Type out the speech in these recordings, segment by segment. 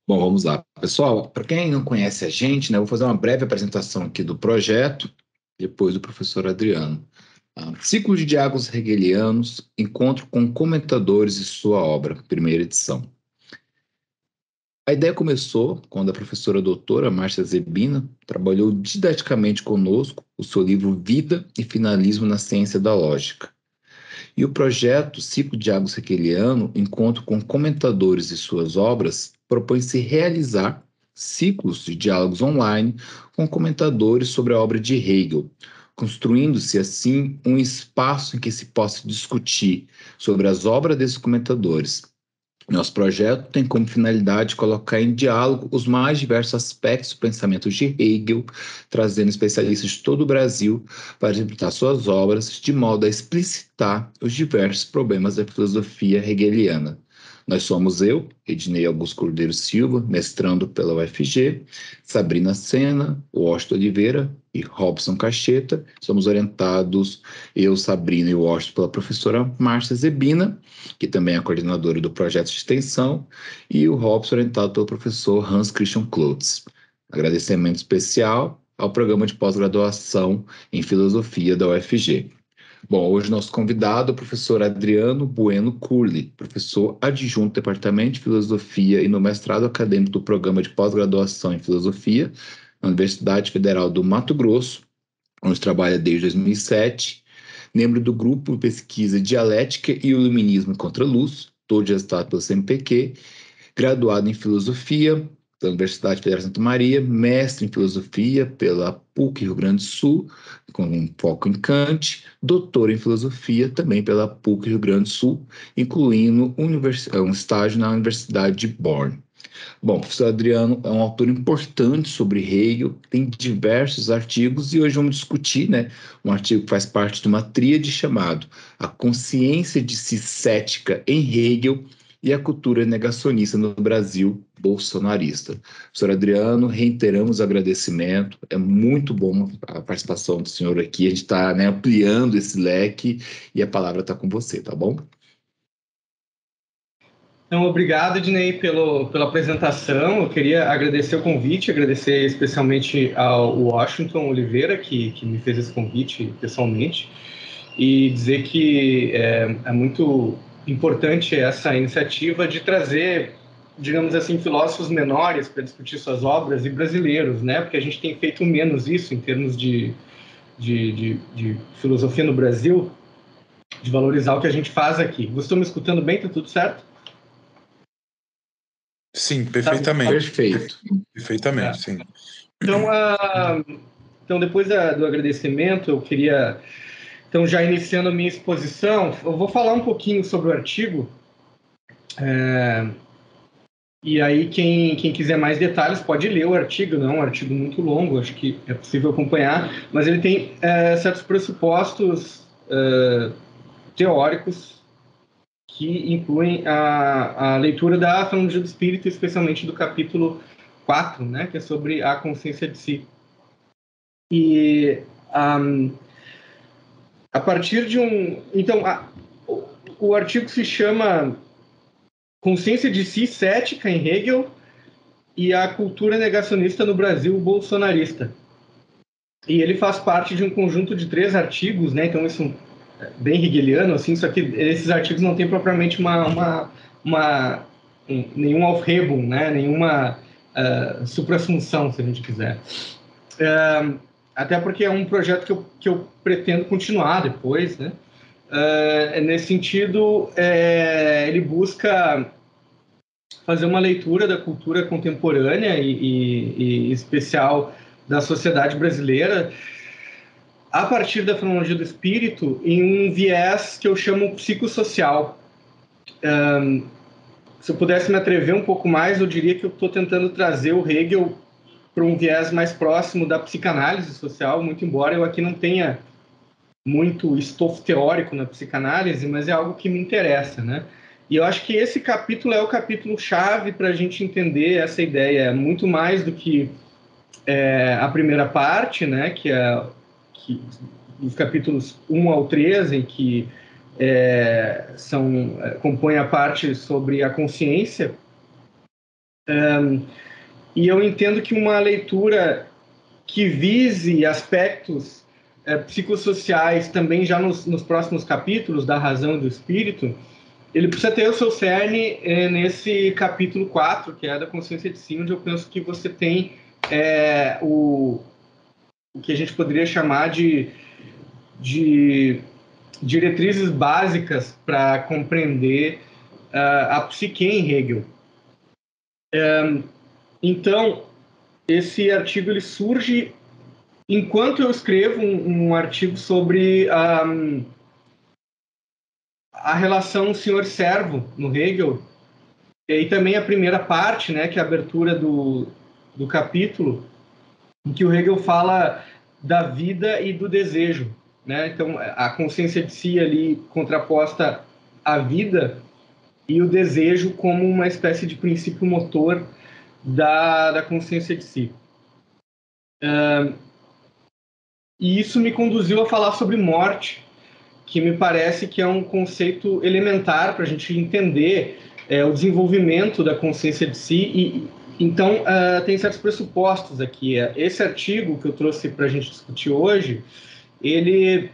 Bom, vamos lá. Pessoal, para quem não conhece a gente, né, eu vou fazer uma breve apresentação aqui do projeto, depois do professor Adriano. Ciclo de diálogos hegelianos, encontro com comentadores de sua obra, primeira edição. A ideia começou quando a professora doutora Márcia Zebina trabalhou didaticamente conosco o seu livro Vida e Finalismo na Ciência da Lógica. E o projeto Ciclo de Diálogos Hegeliano, encontro com comentadores de suas obras, propõe-se realizar ciclos de diálogos online com comentadores sobre a obra de Hegel, construindo-se assim um espaço em que se possa discutir sobre as obras desses comentadores. Nosso projeto tem como finalidade colocar em diálogo os mais diversos aspectos do pensamento de Hegel, trazendo especialistas de todo o Brasil para apresentar suas obras de modo a explicitar os diversos problemas da filosofia hegeliana. Nós somos eu, Ednei Augusto Cordeiro Silva, mestrando pela UFG, Sabrina Sena, Washington Oliveira e Robson Cacheta. Somos orientados, eu, Sabrina e Washington, pela professora Márcia Zebina, que também é coordenadora do projeto de extensão, e o Robson orientado pelo professor Hans Christian Klotz. Agradecimento especial ao programa de pós-graduação em filosofia da UFG. Bom, hoje nosso convidado é o professor Adriano Bueno Curli, professor adjunto do Departamento de Filosofia e no mestrado acadêmico do Programa de Pós-Graduação em Filosofia na Universidade Federal do Mato Grosso, onde trabalha desde 2007, membro do grupo de pesquisa Dialética e Iluminismo contra a Luz, todo gestado pelo CNPq, graduado em Filosofia pela Universidade Federal de Santa Maria, mestre em Filosofia pela PUC Rio Grande do Sul, com um foco em Kant, doutor em Filosofia também pela PUC Rio Grande do Sul, incluindo um estágio na Universidade de Bonn. Bom, o professor Adriano é um autor importante sobre Hegel, tem diversos artigos e hoje vamos discutir, né, um artigo que faz parte de uma tríade chamado A Consciência de Si Cética em Hegel e a Cultura Negacionista no Brasil Bolsonarista. Professor Adriano, reiteramos o agradecimento, é muito bom a participação do senhor aqui, a gente está, né, ampliando esse leque e a palavra está com você, tá bom? Então, obrigado, Ednei, pela apresentação. Eu queria agradecer o convite, agradecer especialmente ao Washington Oliveira, que me fez esse convite pessoalmente, e dizer que é muito importante essa iniciativa de trazer, digamos assim, filósofos menores para discutir suas obras e brasileiros, né? Porque a gente tem feito menos isso em termos de filosofia no Brasil, de valorizar o que a gente faz aqui. Vocês estão me escutando bem? Tá tudo certo? Sim, perfeitamente. Perfeito. Perfeitamente, sim. Então, depois do agradecimento, eu queria, então, já iniciando a minha exposição, eu vou falar um pouquinho sobre o artigo. E aí, quem quiser mais detalhes pode ler o artigo, não é um artigo muito longo, acho que é possível acompanhar, mas ele tem certos pressupostos teóricos que incluem a leitura da Fenomenologia do Espírito, especialmente do capítulo 4, né, que é sobre a consciência de si. E a partir de um... Então, o artigo se chama Consciência de Si Cética em Hegel e a Cultura Negacionista no Brasil Bolsonarista. E ele faz parte de um conjunto de 3 artigos, né? Então, isso é bem hegeliano, assim, só que esses artigos não têm propriamente nenhum Aufhebung, né? Nenhuma suprassunção, se a gente quiser. Até porque é um projeto que eu pretendo continuar depois, né? Nesse sentido, ele busca fazer uma leitura da cultura contemporânea e especial da sociedade brasileira a partir da fenomenologia do espírito em um viés que eu chamo psicossocial. Se eu pudesse me atrever um pouco mais, eu diria que eu estou tentando trazer o Hegel para um viés mais próximo da psicanálise social, muito embora eu aqui não tenha muito estofo teórico na psicanálise, mas é algo que me interessa, né? E eu acho que esse capítulo é o capítulo-chave para a gente entender essa ideia, muito mais do que a primeira parte, né? Que os capítulos 1 ao 13, que compõem a parte sobre a consciência. E eu entendo que uma leitura que vise aspectos psicossociais também já nos próximos capítulos da razão e do espírito, ele precisa ter o seu cerne nesse capítulo 4, que é da consciência de si, onde eu penso que você tem o que a gente poderia chamar de diretrizes básicas para compreender a psique em Hegel. Então, esse artigo ele surge enquanto eu escrevo um artigo sobre a relação senhor-servo no Hegel, e também a primeira parte, né, que é a abertura do capítulo, em que o Hegel fala da vida e do desejo, né? Então, a consciência de si ali contraposta à vida e o desejo como uma espécie de princípio motor da consciência de si. E isso me conduziu a falar sobre morte, que me parece que é um conceito elementar para a gente entender o desenvolvimento da consciência de si. Então, tem certos pressupostos aqui. Esse artigo que eu trouxe para a gente discutir hoje, ele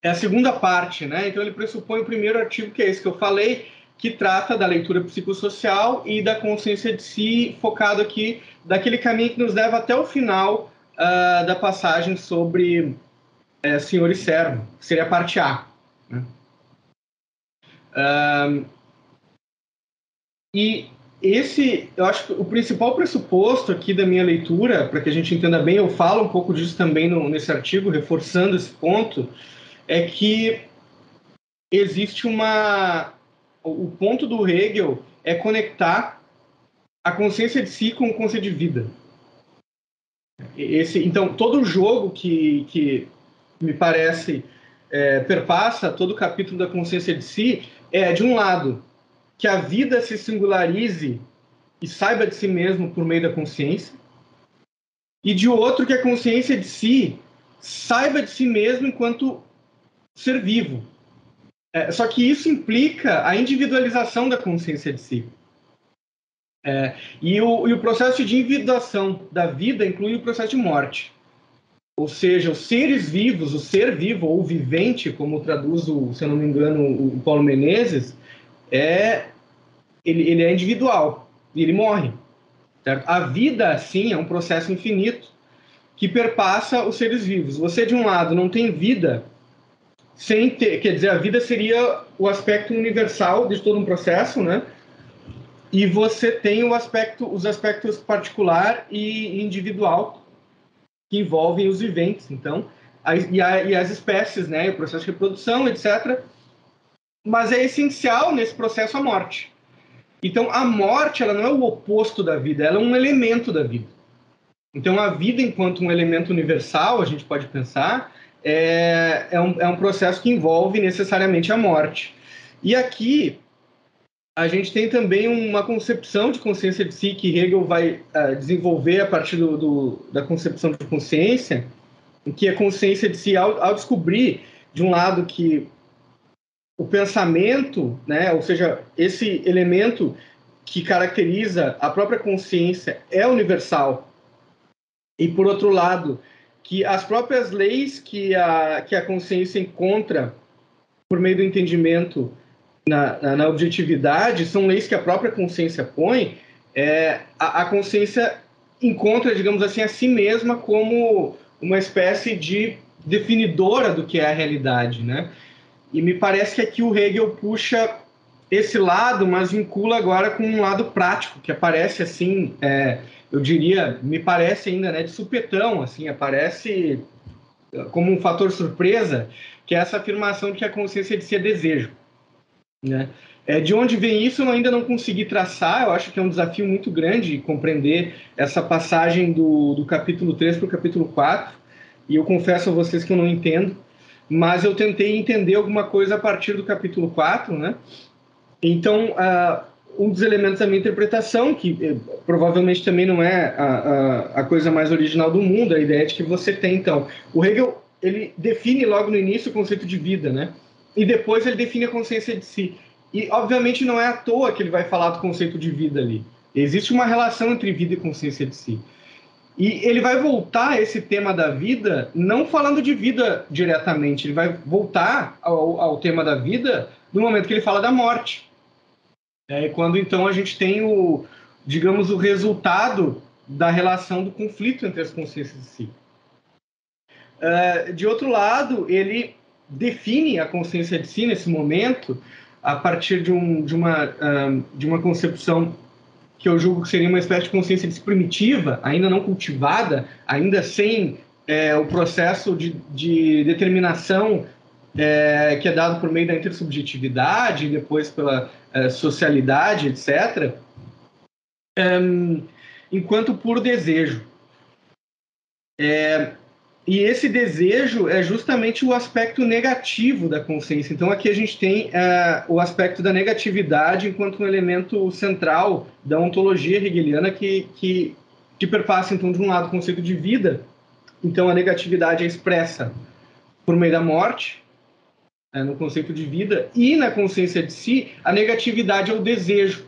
é a segunda parte, né? Então, ele pressupõe o primeiro artigo, que é esse que eu falei, que trata da leitura psicossocial e da consciência de si, focado aqui daquele caminho que nos leva até o final da passagem sobre senhor e servo, que seria a parte A. Né? E eu acho que o principal pressuposto aqui da minha leitura, para que a gente entenda bem, eu falo um pouco disso também nesse artigo, reforçando esse ponto, é que existe o ponto do Hegel é conectar a consciência de si com o conceito de vida. Então, todo o jogo que me parece perpassa todo o capítulo da consciência de si de um lado, que a vida se singularize e saiba de si mesmo por meio da consciência, e de outro, que a consciência de si saiba de si mesmo enquanto ser vivo. Só que isso implica a individualização da consciência de si. E o processo de individuação da vida inclui o processo de morte. Ou seja, os seres vivos, o ser vivo ou vivente, como traduz, se eu não me engano, o Paulo Menezes, ele é individual e ele morre. Certo? A vida, sim, é um processo infinito que perpassa os seres vivos. Você, de um lado, não tem vida sem ter... Quer dizer, a vida seria o aspecto universal de todo um processo, né? E você tem os aspectos particular e individual que envolvem os viventes, então, e as espécies, né? O processo de reprodução, etc. Mas é essencial nesse processo a morte. Então, a morte, ela não é o oposto da vida, ela é um elemento da vida. Então, a vida, enquanto um elemento universal, a gente pode pensar, é um processo que envolve necessariamente a morte. E aqui, a gente tem também uma concepção de consciência de si que Hegel vai desenvolver a partir da concepção de consciência, em que a consciência de si, ao descobrir, de um lado, que o pensamento, né, ou seja, esse elemento que caracteriza a própria consciência é universal, e, por outro lado, que as próprias leis que a consciência encontra por meio do entendimento na objetividade são leis que a própria consciência põe, a consciência encontra, digamos assim, a si mesma como uma espécie de definidora do que é a realidade, né? E me parece que aqui o Hegel puxa esse lado, mas vincula agora com um lado prático, que aparece assim, eu diria, me parece ainda, né, de supetão, assim, aparece como um fator surpresa, que é essa afirmação de que a consciência de si é desejo. Né? De onde vem isso eu ainda não consegui traçar, eu acho que é um desafio muito grande compreender essa passagem do capítulo 3 para o capítulo 4, e eu confesso a vocês que eu não entendo, mas eu tentei entender alguma coisa a partir do capítulo 4, né? Então, um dos elementos da minha interpretação, que provavelmente também não é a coisa mais original do mundo, a ideia de que você tem, então, o Hegel, ele define logo no início o conceito de vida, né? E depois ele define a consciência de si. E, obviamente, não é à toa que ele vai falar do conceito de vida ali. Existe uma relação entre vida e consciência de si. E ele vai voltar a esse tema da vida, não falando de vida diretamente, ele vai voltar ao tema da vida no momento que ele fala da morte. Quando então a gente tem digamos, o resultado da relação do conflito entre as consciências de si. De outro lado, ele define a consciência de si nesse momento a partir de uma concepção que eu julgo que seria uma espécie de consciência de si primitiva, ainda não cultivada, ainda sem o processo de determinação que é dado por meio da intersubjetividade, depois pela socialidade, etc., enquanto puro desejo. E esse desejo é justamente o aspecto negativo da consciência. Então, aqui a gente tem o aspecto da negatividade enquanto um elemento central da ontologia hegeliana que perpassa, então, de um lado, o conceito de vida. Então, a negatividade é expressa por meio da morte, no conceito de vida, e na consciência de si, a negatividade é o desejo.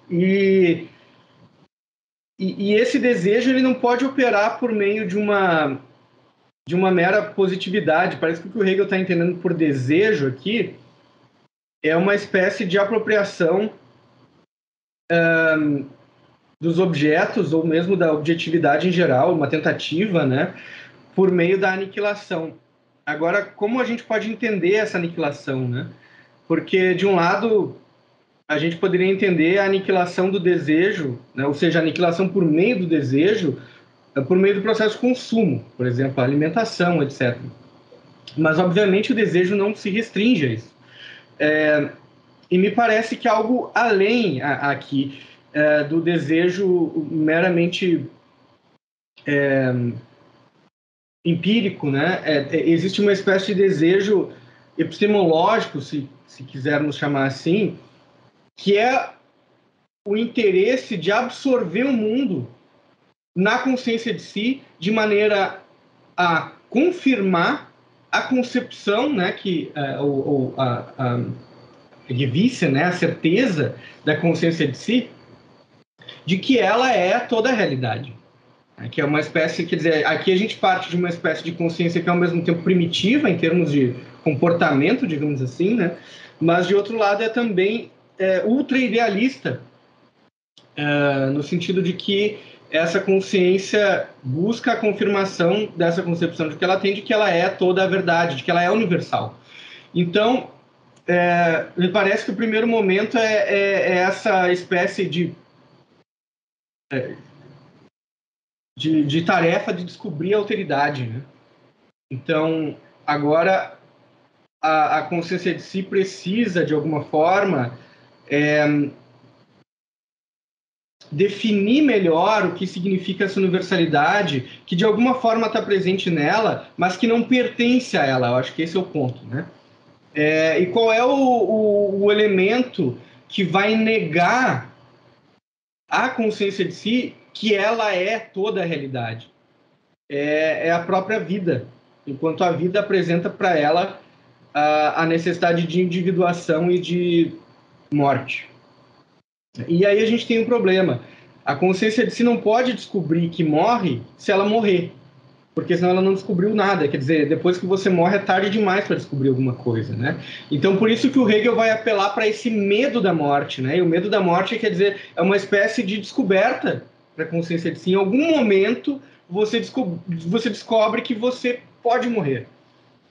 E esse desejo ele não pode operar por meio de uma mera positividade. Parece que o que o Hegel está entendendo por desejo aqui é uma espécie de apropriação dos objetos, ou mesmo da objetividade em geral, uma tentativa, né, por meio da aniquilação. Agora, como a gente pode entender essa aniquilação, né? Porque, de um lado, a gente poderia entender a aniquilação do desejo, né? Ou seja, a aniquilação por meio do desejo, por meio do processo de consumo, por exemplo, a alimentação, etc. Mas, obviamente, o desejo não se restringe a isso. E me parece que algo além aqui do desejo meramente empírico, né? Existe uma espécie de desejo epistemológico, se quisermos chamar assim, que é o interesse de absorver o mundo na consciência de si, de maneira a confirmar a concepção, né, a Gewisse, né, a certeza da consciência de si, de que ela é toda a realidade. Que é uma espécie, quer dizer, aqui a gente parte de uma espécie de consciência que é ao mesmo tempo primitiva em termos de comportamento, digamos assim, né, mas de outro lado é também ultra idealista, no sentido de que essa consciência busca a confirmação dessa concepção de que ela tem, de que ela é toda a verdade, de que ela é universal. Então, me parece que o primeiro momento é essa espécie de tarefa de descobrir a alteridade, né? Então, agora, a consciência de si precisa, de alguma forma, definir melhor o que significa essa universalidade, que de alguma forma está presente nela, mas que não pertence a ela. Eu acho que esse é o ponto, né? E qual é o elemento que vai negar à consciência de si que ela é toda a realidade? É a própria vida, enquanto a vida apresenta para ela a necessidade de individuação e de morte. E aí a gente tem um problema. A consciência de si não pode descobrir que morre se ela morrer, porque senão ela não descobriu nada. Quer dizer, depois que você morre é tarde demais para descobrir alguma coisa, né? Então, por isso que o Hegel vai apelar para esse medo da morte, né? E o medo da morte, quer dizer, é uma espécie de descoberta para a consciência de si. Em algum momento, você descobre que você pode morrer.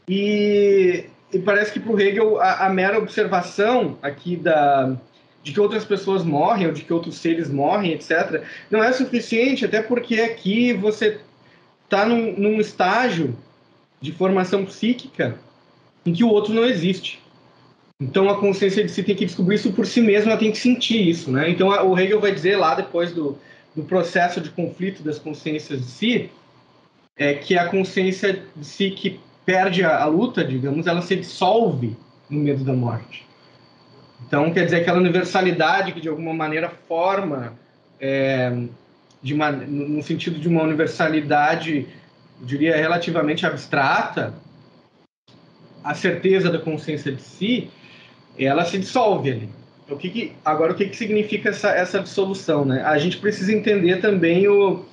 E parece que para o Hegel a mera observação aqui de que outras pessoas morrem, ou de que outros seres morrem, etc., não é suficiente, até porque aqui você está num estágio de formação psíquica em que o outro não existe. Então, a consciência de si tem que descobrir isso por si mesma, ela tem que sentir isso, né? Então, o Hegel vai dizer lá, depois do processo de conflito das consciências de si, que a consciência de si que perde a luta, digamos, ela se dissolve no medo da morte. Então, quer dizer, aquela universalidade que, de alguma maneira, forma, no sentido de uma universalidade, eu diria, relativamente abstrata, a certeza da consciência de si, ela se dissolve ali. Agora, o que significa essa dissolução, né? A gente precisa entender também o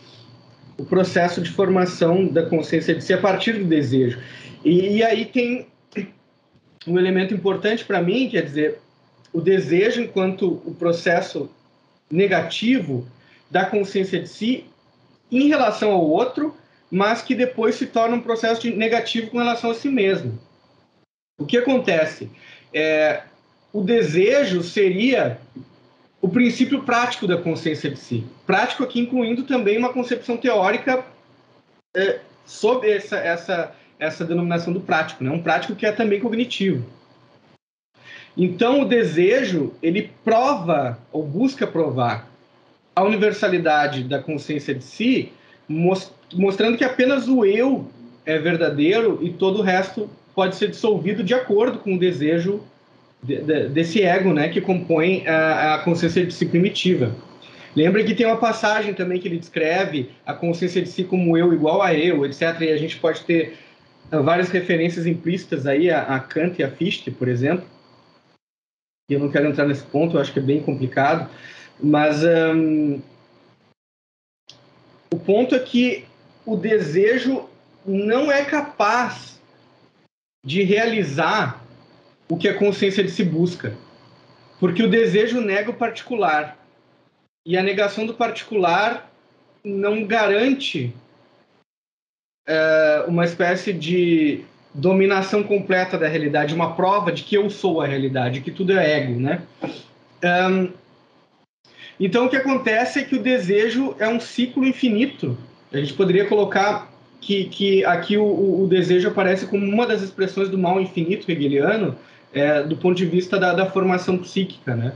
processo de formação da consciência de si a partir do desejo. E aí tem um elemento importante para mim, quer dizer, o desejo enquanto o processo negativo da consciência de si em relação ao outro, mas que depois se torna um processo negativo com relação a si mesmo. O que acontece? O desejo seria o princípio prático da consciência de si. Prático aqui incluindo também uma concepção teórica sobre essa denominação do prático, né? Um prático que é também cognitivo. Então, o desejo, ele prova, ou busca provar, a universalidade da consciência de si, mostrando que apenas o eu é verdadeiro e todo o resto pode ser dissolvido de acordo com o desejo desse ego, né, que compõe a consciência de si primitiva. Lembra que tem uma passagem também que ele descreve a consciência de si como eu igual a eu, etc. E a gente pode ter várias referências implícitas aí a Kant e a Fichte, por exemplo. E eu não quero entrar nesse ponto, eu acho que é bem complicado. Mas o ponto é que o desejo não é capaz de realizar o que a consciência de si busca. Porque o desejo nega o particular. E a negação do particular não garante uma espécie de dominação completa da realidade, uma prova de que eu sou a realidade, que tudo é ego, né? Então, o que acontece é que o desejo é um ciclo infinito. A gente poderia colocar que aqui o desejo aparece como uma das expressões do mal infinito hegeliano, do ponto de vista da formação psíquica, né?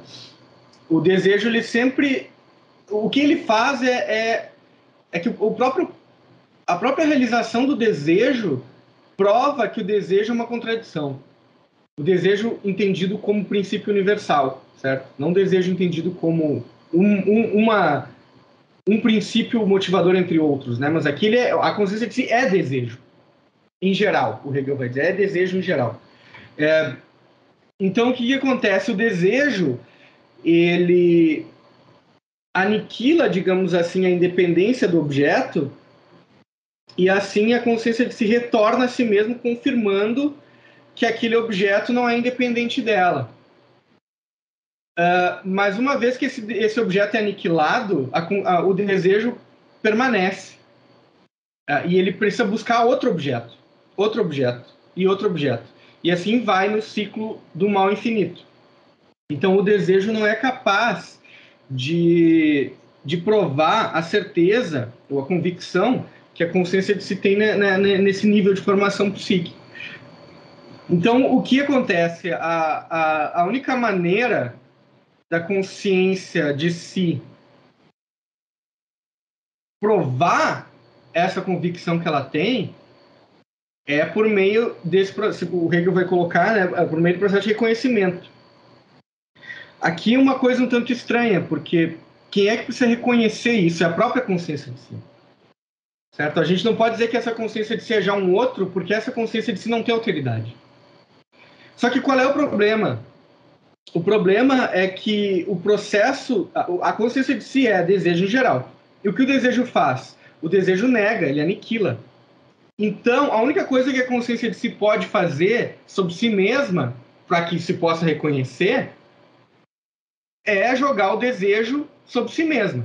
O desejo, ele sempre... O que ele faz é que a própria realização do desejo prova que o desejo é uma contradição. O desejo entendido como princípio universal, certo? Não o desejo entendido como um princípio motivador entre outros, né? Mas aqui a consciência de si é desejo, em geral. O Hegel vai dizer, é desejo em geral. Então, o que acontece? O desejo, ele aniquila, digamos assim, a independência do objeto, e assim a consciência de si retorna a si mesmo, confirmando que aquele objeto não é independente dela. Mas uma vez que esse objeto é aniquilado, o desejo permanece. E ele precisa buscar outro objeto, e outro objeto. E assim vai no ciclo do mal infinito. Então o desejo não é capaz de provar a certeza ou a convicção que a consciência de si tem nesse nível de formação psíquica. Então, o que acontece? A única maneira da consciência de si provar essa convicção que ela tem é por meio desse processo, o Hegel vai colocar, né, por meio do processo de reconhecimento. Aqui uma coisa um tanto estranha, porque quem é que precisa reconhecer isso? É a própria consciência de si. Certo? A gente não pode dizer que essa consciência de si é já um outro, porque essa consciência de si não tem autoridade. Só que qual é o problema? O problema é que o processo, a consciência de si é desejo em geral. E o que o desejo faz? O desejo nega, ele aniquila. Então, a única coisa que a consciência de si pode fazer sobre si mesma, para que se possa reconhecer, é jogar o desejo sobre si mesma.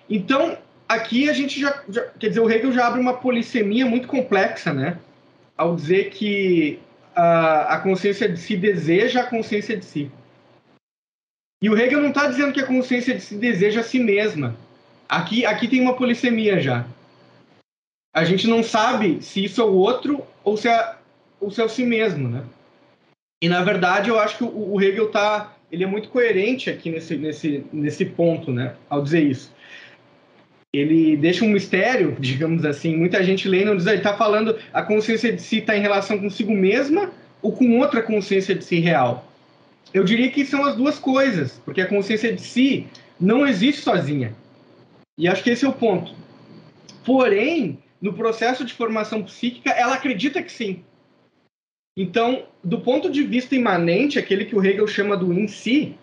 Então, aqui a gente já quer dizer, o Hegel já abre uma polissemia muito complexa, né? Ao dizer que a consciência de si deseja a consciência de si. E o Hegel não está dizendo que a consciência de si deseja a si mesma. Aqui tem uma polissemia já. A gente não sabe se isso é o outro ou se é o si mesmo, né? E, na verdade, eu acho que o Hegel ele é muito coerente aqui nesse ponto, né? Ao dizer isso. Ele deixa um mistério, digamos assim. Muita gente lê e não diz, ele está falando a consciência de si está em relação consigo mesma ou com outra consciência de si real. Eu diria que são as duas coisas, porque a consciência de si não existe sozinha. E acho que esse é o ponto. Porém, no processo de formação psíquica, ela acredita que sim. Então, do ponto de vista imanente, aquele que o Hegel chama do em si,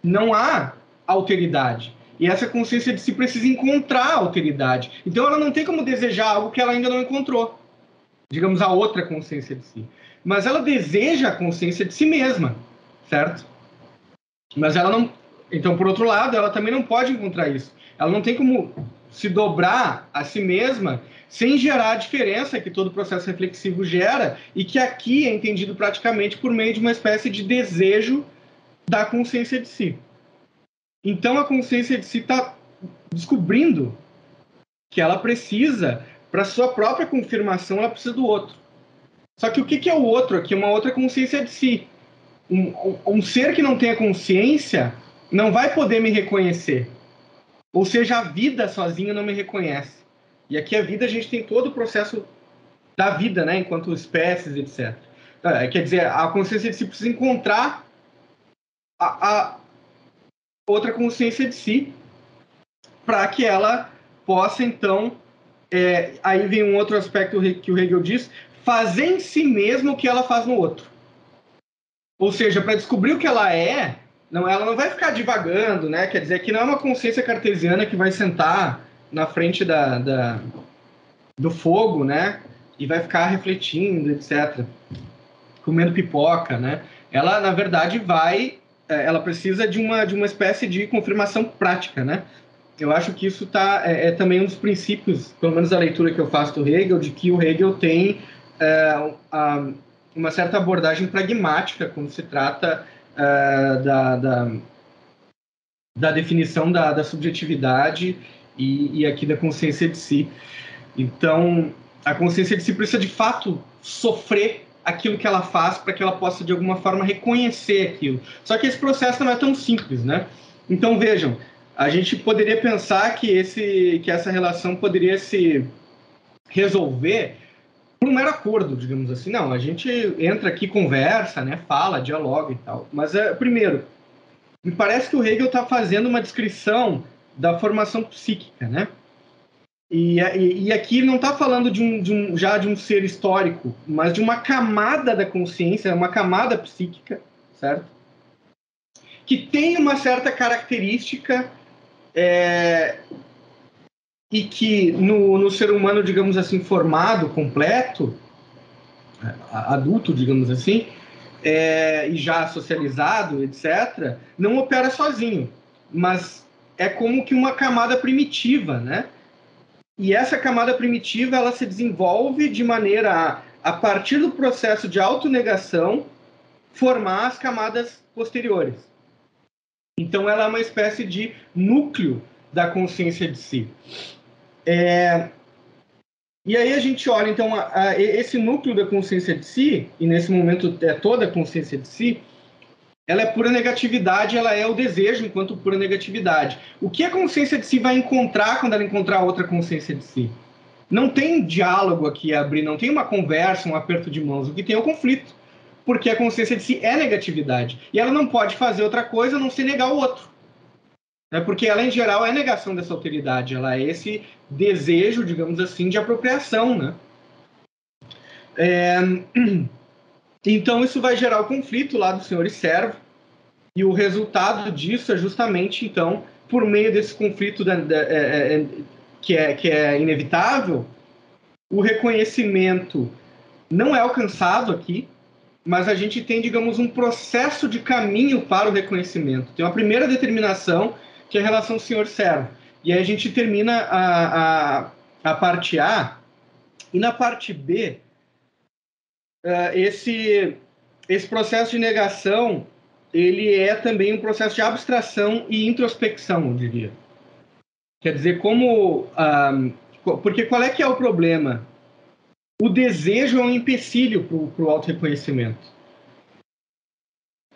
não há alteridade. E essa consciência de si precisa encontrar a alteridade. Então, ela não tem como desejar algo que ela ainda não encontrou. Digamos, a outra consciência de si. Mas ela deseja a consciência de si mesma, certo? Mas ela não... Então, por outro lado, ela também não pode encontrar isso. Ela não tem como se dobrar a si mesma sem gerar a diferença que todo processo reflexivo gera e que aqui é entendido praticamente por meio de uma espécie de desejo da consciência de si. Então, a consciência de si está descobrindo que ela precisa, para sua própria confirmação, ela precisa do outro. Só que o que é o outro aqui? Uma outra consciência de si. Um ser que não tenha consciência não vai poder me reconhecer. Ou seja, a vida sozinha não me reconhece. E aqui a vida, a gente tem todo o processo da vida, né, enquanto espécies, etc. Quer dizer, a consciência de si precisa encontrar a outra consciência de si para que ela possa, então... aí vem um outro aspecto que o Hegel diz, fazer em si mesmo o que ela faz no outro. Ou seja, para descobrir o que ela é, ela não vai ficar divagando, né? Quer dizer, que não é uma consciência cartesiana que vai sentar na frente do fogo, né? E vai ficar refletindo, etc. Comendo pipoca, né? Ela, na verdade, ela precisa de uma espécie de confirmação prática, né? Eu acho que isso é também um dos princípios, pelo menos a leitura que eu faço do Hegel, de que o Hegel tem uma certa abordagem pragmática quando se trata da definição da subjetividade e aqui da consciência de si. Então, a consciência de si precisa, de fato, sofrer aquilo que ela faz para que ela possa, de alguma forma, reconhecer aquilo. Só que esse processo não é tão simples, né? Então, vejam, a gente poderia pensar que essa relação poderia se resolver por um mero acordo, digamos assim. Não, a gente entra aqui, conversa, né, fala, dialoga e tal. Mas, primeiro, me parece que o Hegel está fazendo uma descrição da formação psíquica, né? E aqui não está falando já de um ser histórico, mas de uma camada da consciência, uma camada psíquica, certo? Que tem uma certa característica e que no ser humano, digamos assim, formado, completo, adulto, digamos assim, e já socializado, etc., não opera sozinho, mas é como que uma camada primitiva, né? E essa camada primitiva, ela se desenvolve de maneira a partir do processo de autonegação, formar as camadas posteriores. Então, ela é uma espécie de núcleo da consciência de si. E aí a gente olha, então, esse núcleo da consciência de si, e nesse momento é toda a consciência de si, ela é pura negatividade, ela é o desejo enquanto pura negatividade. O que a consciência de si vai encontrar quando ela encontrar outra consciência de si? Não tem diálogo aqui a abrir, não tem uma conversa, um aperto de mãos. O que tem é o conflito, porque a consciência de si é negatividade. E ela não pode fazer outra coisa a não ser negar o outro. Porque ela, em geral, é negação dessa alteridade. Ela é esse desejo, digamos assim, de apropriação, né? Então, isso vai gerar o conflito lá do senhor e servo, e o resultado disso é justamente, então, por meio desse conflito que é inevitável, o reconhecimento não é alcançado aqui, mas a gente tem, digamos, um processo de caminho para o reconhecimento. Tem uma primeira determinação, que é a relação senhor-servo. E aí a gente termina a parte A, e na parte B, esse processo de negação, ele é também um processo de abstração e introspecção, eu diria. Quer dizer, porque qual é que é o problema? O desejo é um empecilho para o autorreconhecimento.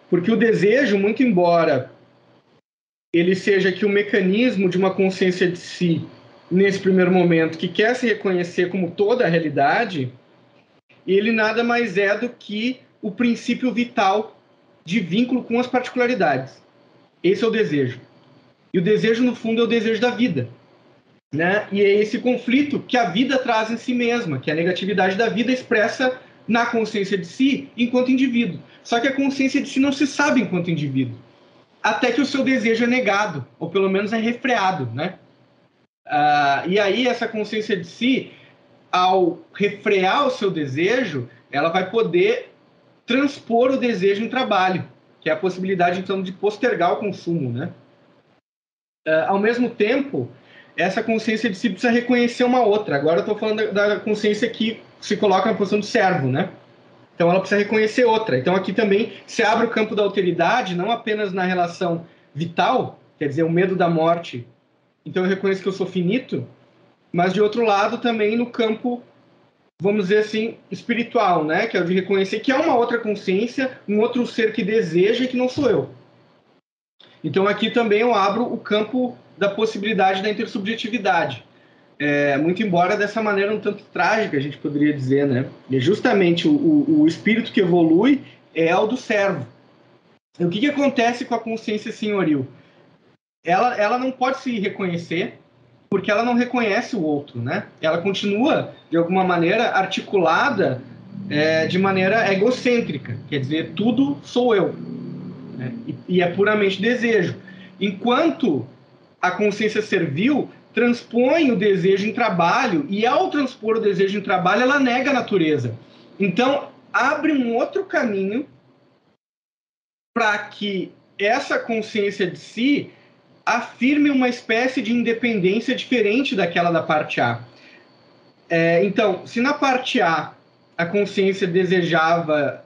Porque o desejo, muito embora ele seja que o mecanismo de uma consciência de si, nesse primeiro momento, que quer se reconhecer como toda a realidade, ele nada mais é do que o princípio vital de vínculo com as particularidades. Esse é o desejo. E o desejo, no fundo, é o desejo da vida, né? E é esse conflito que a vida traz em si mesma, que é a negatividade da vida expressa na consciência de si enquanto indivíduo. Só que a consciência de si não se sabe enquanto indivíduo, até que o seu desejo é negado, ou pelo menos é refreado, né? E aí essa consciência de si, ao refrear o seu desejo, ela vai poder transpor o desejo em trabalho, que é a possibilidade, então, de postergar o consumo, né? Ao mesmo tempo, essa consciência de si precisa reconhecer uma outra. Agora eu estou falando da consciência que se coloca na posição de servo, né? Então ela precisa reconhecer outra. Então aqui também se abre o campo da alteridade, não apenas na relação vital, quer dizer, o medo da morte. Então eu reconheço que eu sou finito, mas de outro lado também no campo, vamos dizer assim, espiritual, né? Que é o de reconhecer que há uma outra consciência, um outro ser que deseja e que não sou eu. Então aqui também eu abro o campo da possibilidade da intersubjetividade. Muito embora dessa maneira um tanto trágica, a gente poderia dizer, né? E justamente o espírito que evolui é o do servo. E o que acontece com a consciência senhoril? Ela não pode se reconhecer porque ela não reconhece o outro, né? Ela continua, de alguma maneira, articulada de maneira egocêntrica. Quer dizer, tudo sou eu. Né? E é puramente desejo. Enquanto a consciência servil transpõe o desejo em trabalho, e ao transpor o desejo em trabalho, ela nega a natureza. Então, abre um outro caminho para que essa consciência de si afirme uma espécie de independência diferente daquela da parte A. Então, se na parte A a consciência desejava,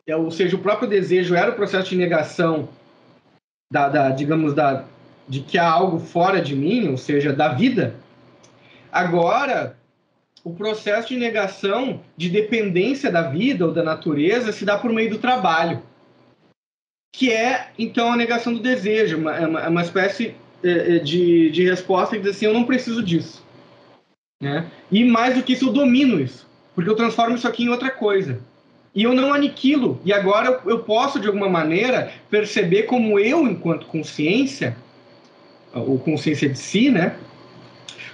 ou seja, o próprio desejo era o processo de negação de que há algo fora de mim, ou seja, da vida, agora o processo de negação de dependência da vida ou da natureza se dá por meio do trabalho, que é, então, a negação do desejo, uma espécie de resposta que diz assim, eu não preciso disso. Né? E mais do que isso, eu domino isso, porque eu transformo isso aqui em outra coisa. E eu não aniquilo, e agora eu posso, de alguma maneira, perceber como eu, enquanto consciência, ou consciência de si, né,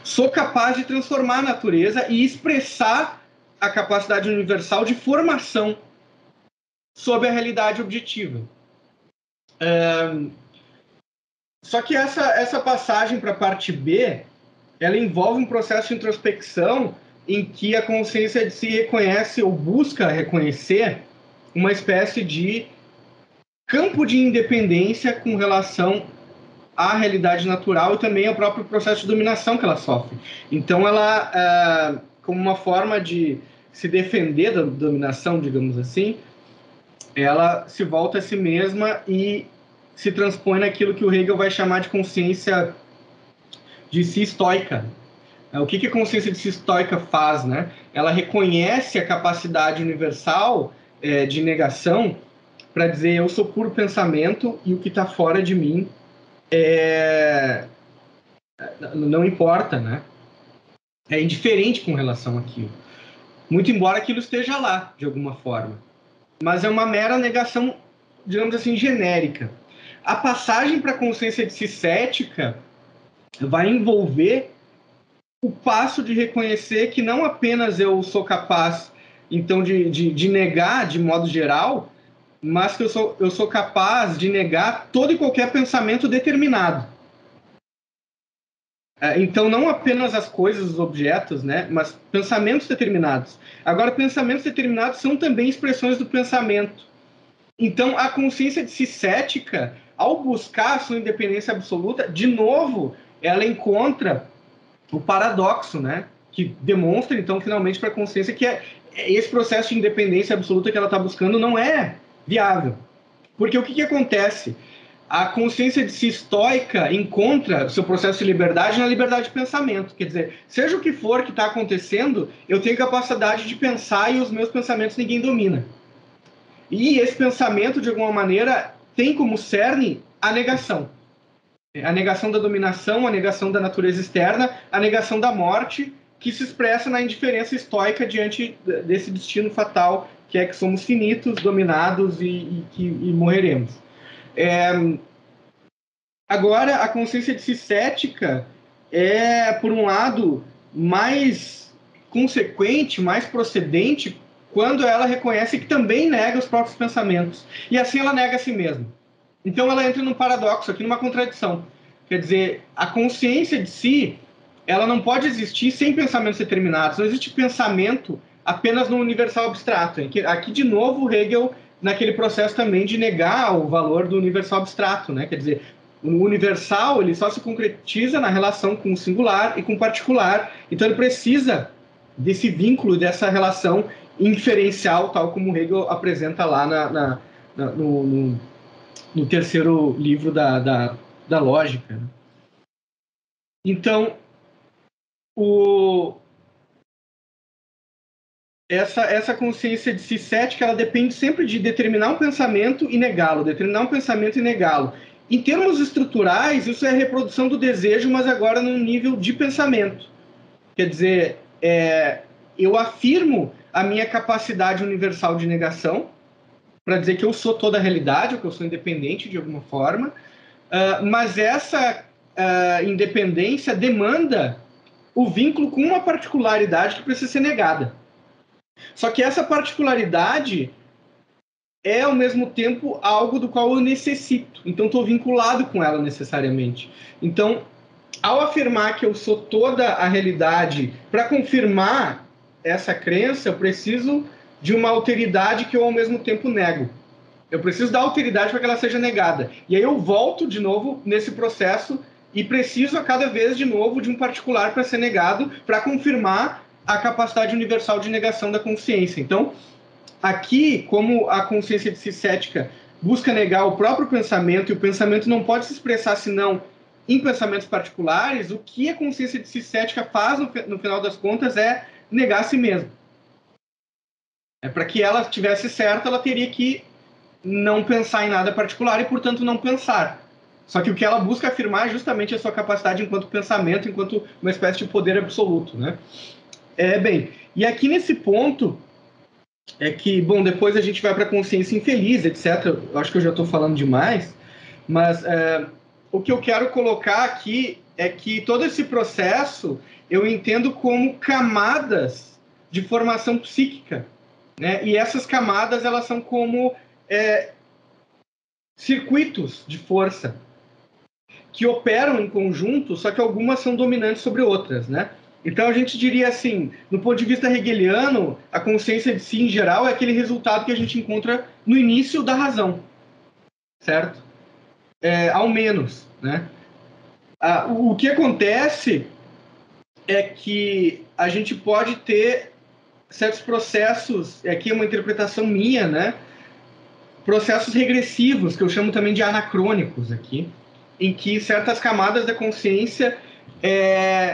sou capaz de transformar a natureza e expressar a capacidade universal de formação sob a realidade objetiva. Só que essa passagem para a parte B, ela envolve um processo de introspecção em que a consciência de si reconhece ou busca reconhecer uma espécie de campo de independência com relação à realidade natural e também ao próprio processo de dominação que ela sofre. Então, ela, como uma forma de se defender da dominação, digamos assim, ela se volta a si mesma e se transpõe naquilo que o Hegel vai chamar de consciência de si estoica. O que a consciência de si estoica faz? Né? Ela reconhece a capacidade universal de negação para dizer eu sou puro pensamento e o que está fora de mim não importa, né? É indiferente com relação àquilo. Muito embora aquilo esteja lá, de alguma forma. Mas é uma mera negação, digamos assim, genérica. A passagem para a consciência de si cética vai envolver o passo de reconhecer que não apenas eu sou capaz, então, de negar de modo geral, mas que eu sou capaz de negar todo e qualquer pensamento determinado. Então, não apenas as coisas, os objetos, né, mas pensamentos determinados. Agora, pensamentos determinados são também expressões do pensamento. Então, a consciência de si cética, ao buscar a sua independência absoluta, de novo, ela encontra o paradoxo, né, que demonstra, então, finalmente, para a consciência que esse processo de independência absoluta que ela está buscando não é viável. Porque o que acontece? A consciência de si estoica encontra o seu processo de liberdade na liberdade de pensamento. Quer dizer, seja o que for que está acontecendo, eu tenho capacidade de pensar e os meus pensamentos ninguém domina. E esse pensamento, de alguma maneira, tem como cerne a negação. A negação da dominação, a negação da natureza externa, a negação da morte, que se expressa na indiferença estoica diante desse destino fatal, que é que somos finitos, dominados e morreremos. Agora, a consciência de si cética é, por um lado, mais consequente, mais procedente quando ela reconhece que também nega os próprios pensamentos. E assim ela nega a si mesma. Então ela entra num paradoxo aqui, numa contradição. Quer dizer, a consciência de si, ela não pode existir sem pensamentos determinados. Não existe pensamento apenas no universal abstrato. Aqui, de novo, Hegel, naquele processo também de negar o valor do universal abstrato, né? Quer dizer, o universal ele só se concretiza na relação com o singular e com o particular. Então ele precisa desse vínculo, dessa relação inferencial, tal como Hegel apresenta lá no terceiro livro da lógica. Então, essa consciência de si cética, ela depende sempre de determinar um pensamento e negá-lo, determinar um pensamento e negá-lo. Em termos estruturais, isso é a reprodução do desejo, mas agora num nível de pensamento. Quer dizer, eu afirmo a minha capacidade universal de negação, para dizer que eu sou toda a realidade, ou que eu sou independente de alguma forma, mas essa independência demanda o vínculo com uma particularidade que precisa ser negada. Só que essa particularidade é, ao mesmo tempo, algo do qual eu necessito. Então, estou vinculado com ela necessariamente. Então, ao afirmar que eu sou toda a realidade, para confirmar essa crença, eu preciso de uma alteridade que eu, ao mesmo tempo, nego. Eu preciso da alteridade para que ela seja negada. E aí eu volto de novo nesse processo e preciso, a cada vez, de novo, de um particular para ser negado, para confirmar a capacidade universal de negação da consciência. Então, aqui, como a consciência de si cética busca negar o próprio pensamento, e o pensamento não pode se expressar senão em pensamentos particulares, o que a consciência de si cética faz, no final das contas, é negar a si mesma. Para que ela estivesse certa, ela teria que não pensar em nada particular e, portanto, não pensar. Só que o que ela busca afirmar é justamente a sua capacidade enquanto pensamento, enquanto uma espécie de poder absoluto, né? Bem, e aqui nesse ponto é que, bom, depois a gente vai para a consciência infeliz, etc. Eu acho que eu já estou falando demais, mas o que eu quero colocar aqui é que todo esse processo eu entendo como camadas de formação psíquica, né? E essas camadas, elas são como circuitos de força que operam em conjunto, só que algumas são dominantes sobre outras, né? Então a gente diria assim, no ponto de vista hegeliano, a consciência de si em geral é aquele resultado que a gente encontra no início da razão, certo? Ao menos, né? O que acontece é que a gente pode ter certos processos, aqui é uma interpretação minha, né? Processos regressivos, que eu chamo também de anacrônicos aqui, em que certas camadas da consciência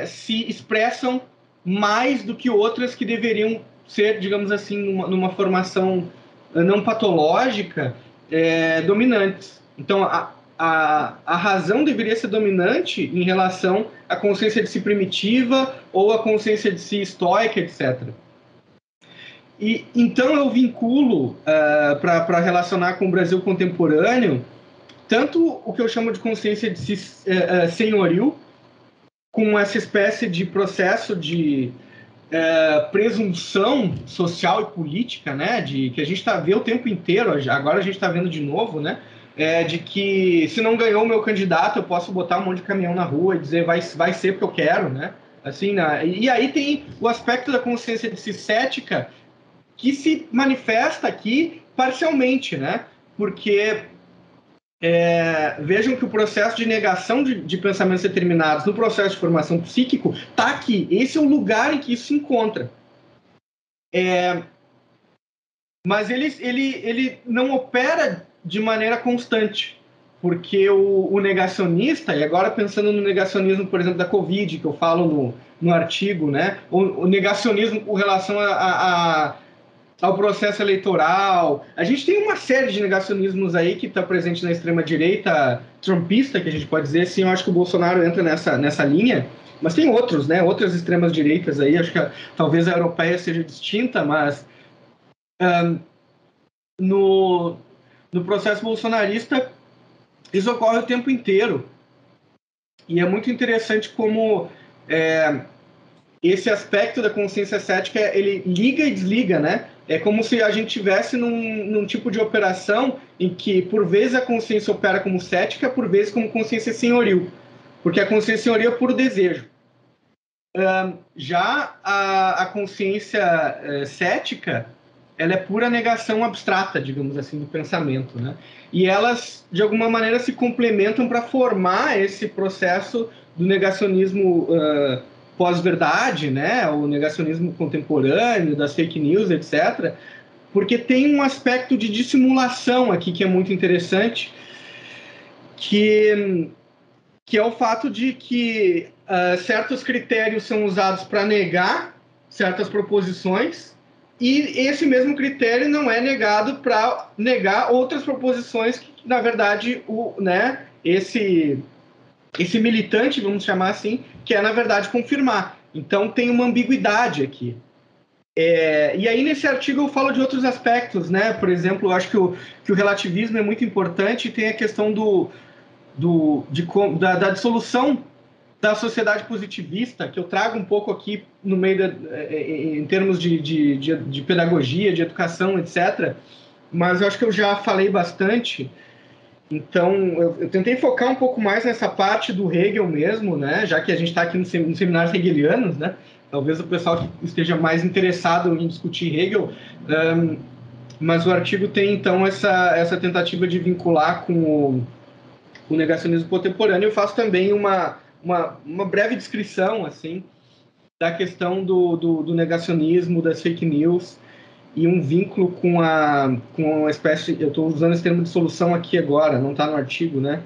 se expressam mais do que outras que deveriam ser, digamos assim, numa formação não patológica, dominantes. Então, a razão deveria ser dominante em relação à consciência de si primitiva ou à consciência de si estoica, etc. E então eu vinculo, para relacionar com o Brasil contemporâneo, tanto o que eu chamo de consciência de si senhoril, com essa espécie de processo de presunção social e política, né, que a gente vê o tempo inteiro, agora a gente está vendo de novo, né, de que se não ganhou o meu candidato, eu posso botar um monte de caminhão na rua e dizer vai ser porque eu quero, né, assim, né? E aí tem o aspecto da consciência de si cética que se manifesta aqui parcialmente, né, porque vejam que o processo de negação de pensamentos determinados no processo de formação psíquico está aqui. Esse é o lugar em que isso se encontra. Mas ele não opera de maneira constante, porque o negacionista, e agora pensando no negacionismo, por exemplo, da Covid, que eu falo no artigo, né? O negacionismo com relação ao processo eleitoral. A gente tem uma série de negacionismos aí que está presente na extrema-direita trumpista, que a gente pode dizer, sim, eu acho que o Bolsonaro entra nessa linha, mas tem outros, né? Outras extremas-direitas aí, acho que talvez a europeia seja distinta, mas no processo bolsonarista isso ocorre o tempo inteiro. E é muito interessante como esse aspecto da consciência cética, ele liga e desliga, né? É como se a gente tivesse num tipo de operação em que, por vezes, a consciência opera como cética, por vezes como consciência senhoril. Porque a consciência senhoril é puro desejo. Já a consciência cética, ela é pura negação abstrata, digamos assim, do pensamento, né? E elas, de alguma maneira, se complementam para formar esse processo do negacionismo pós-verdade, né? O negacionismo contemporâneo, das fake news, etc., porque tem um aspecto de dissimulação aqui que é muito interessante, que é o fato de que certos critérios são usados para negar certas proposições e esse mesmo critério não é negado para negar outras proposições que, na verdade, esse militante, vamos chamar assim, quer, na verdade, confirmar. Então, tem uma ambiguidade aqui. E aí, nesse artigo, eu falo de outros aspectos, né? Por exemplo, eu acho que o relativismo é muito importante e tem a questão da dissolução da sociedade positivista, que eu trago um pouco aqui no meio em termos de pedagogia, de educação, etc. Mas eu acho que eu já falei bastante. Então, eu tentei focar um pouco mais nessa parte do Hegel mesmo, né? Já que a gente está aqui no seminário hegelianos, né? Talvez o pessoal que esteja mais interessado em discutir Hegel, mas o artigo tem, então, essa tentativa de vincular com o negacionismo contemporâneo. Eu faço também uma breve descrição, assim, da questão do negacionismo, das fake news, e um vínculo com uma espécie... Eu estou usando esse termo de solução aqui agora, não está no artigo, né?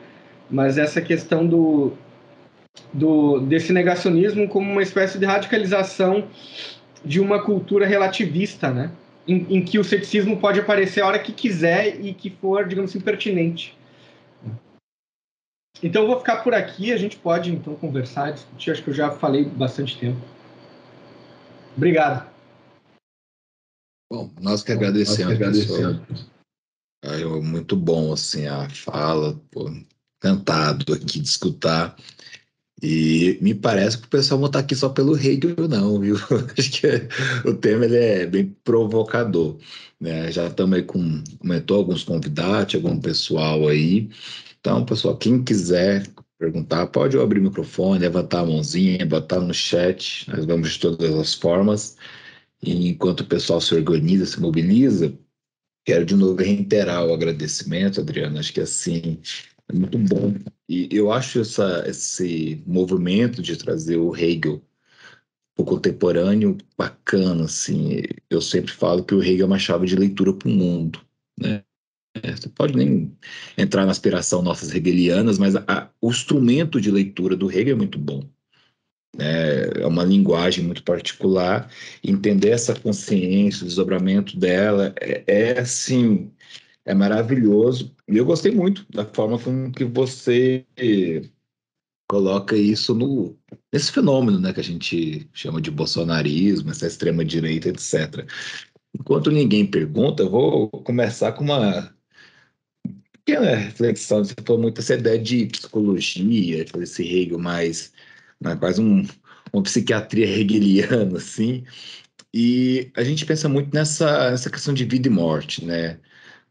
Mas essa questão desse negacionismo como uma espécie de radicalização de uma cultura relativista, né? Em que o ceticismo pode aparecer a hora que quiser e que for, digamos assim, pertinente. Então, eu vou ficar por aqui. A gente pode, então, conversar, discutir. Acho que eu já falei bastante tempo. Obrigado. Bom, nós que agradecemos, pessoal. Muito bom, assim, a fala. Pô, encantado aqui de escutar. E me parece que o pessoal não está aqui só pelo Hegel, não, viu? Acho que o tema ele é bem provocador, né? Já estamos aí comentou alguns convidados, algum pessoal aí. Então, pessoal, quem quiser perguntar, pode abrir o microfone, levantar a mãozinha, botar no chat. Nós vamos de todas as formas. E enquanto o pessoal se organiza, se mobiliza, quero de novo reiterar o agradecimento, Adriano. Acho que assim é muito bom. E eu acho esse movimento de trazer o Hegel o contemporâneo bacana, assim. Eu sempre falo que o Hegel é uma chave de leitura para o mundo, né? Você pode nem entrar na aspiração nossas hegelianas, mas o instrumento de leitura do Hegel é muito bom. É uma linguagem muito particular. Entender essa consciência, o desdobramento dela, assim, é maravilhoso. E eu gostei muito da forma com que você coloca isso nesse fenômeno, né, que a gente chama de bolsonarismo, essa extrema-direita, etc. Enquanto ninguém pergunta, eu vou começar com uma pequena reflexão. Você falou muito essa ideia de psicologia, esse Hegel mais, né, quase uma psiquiatria hegeliana, assim. E a gente pensa muito nessa questão de vida e morte, né?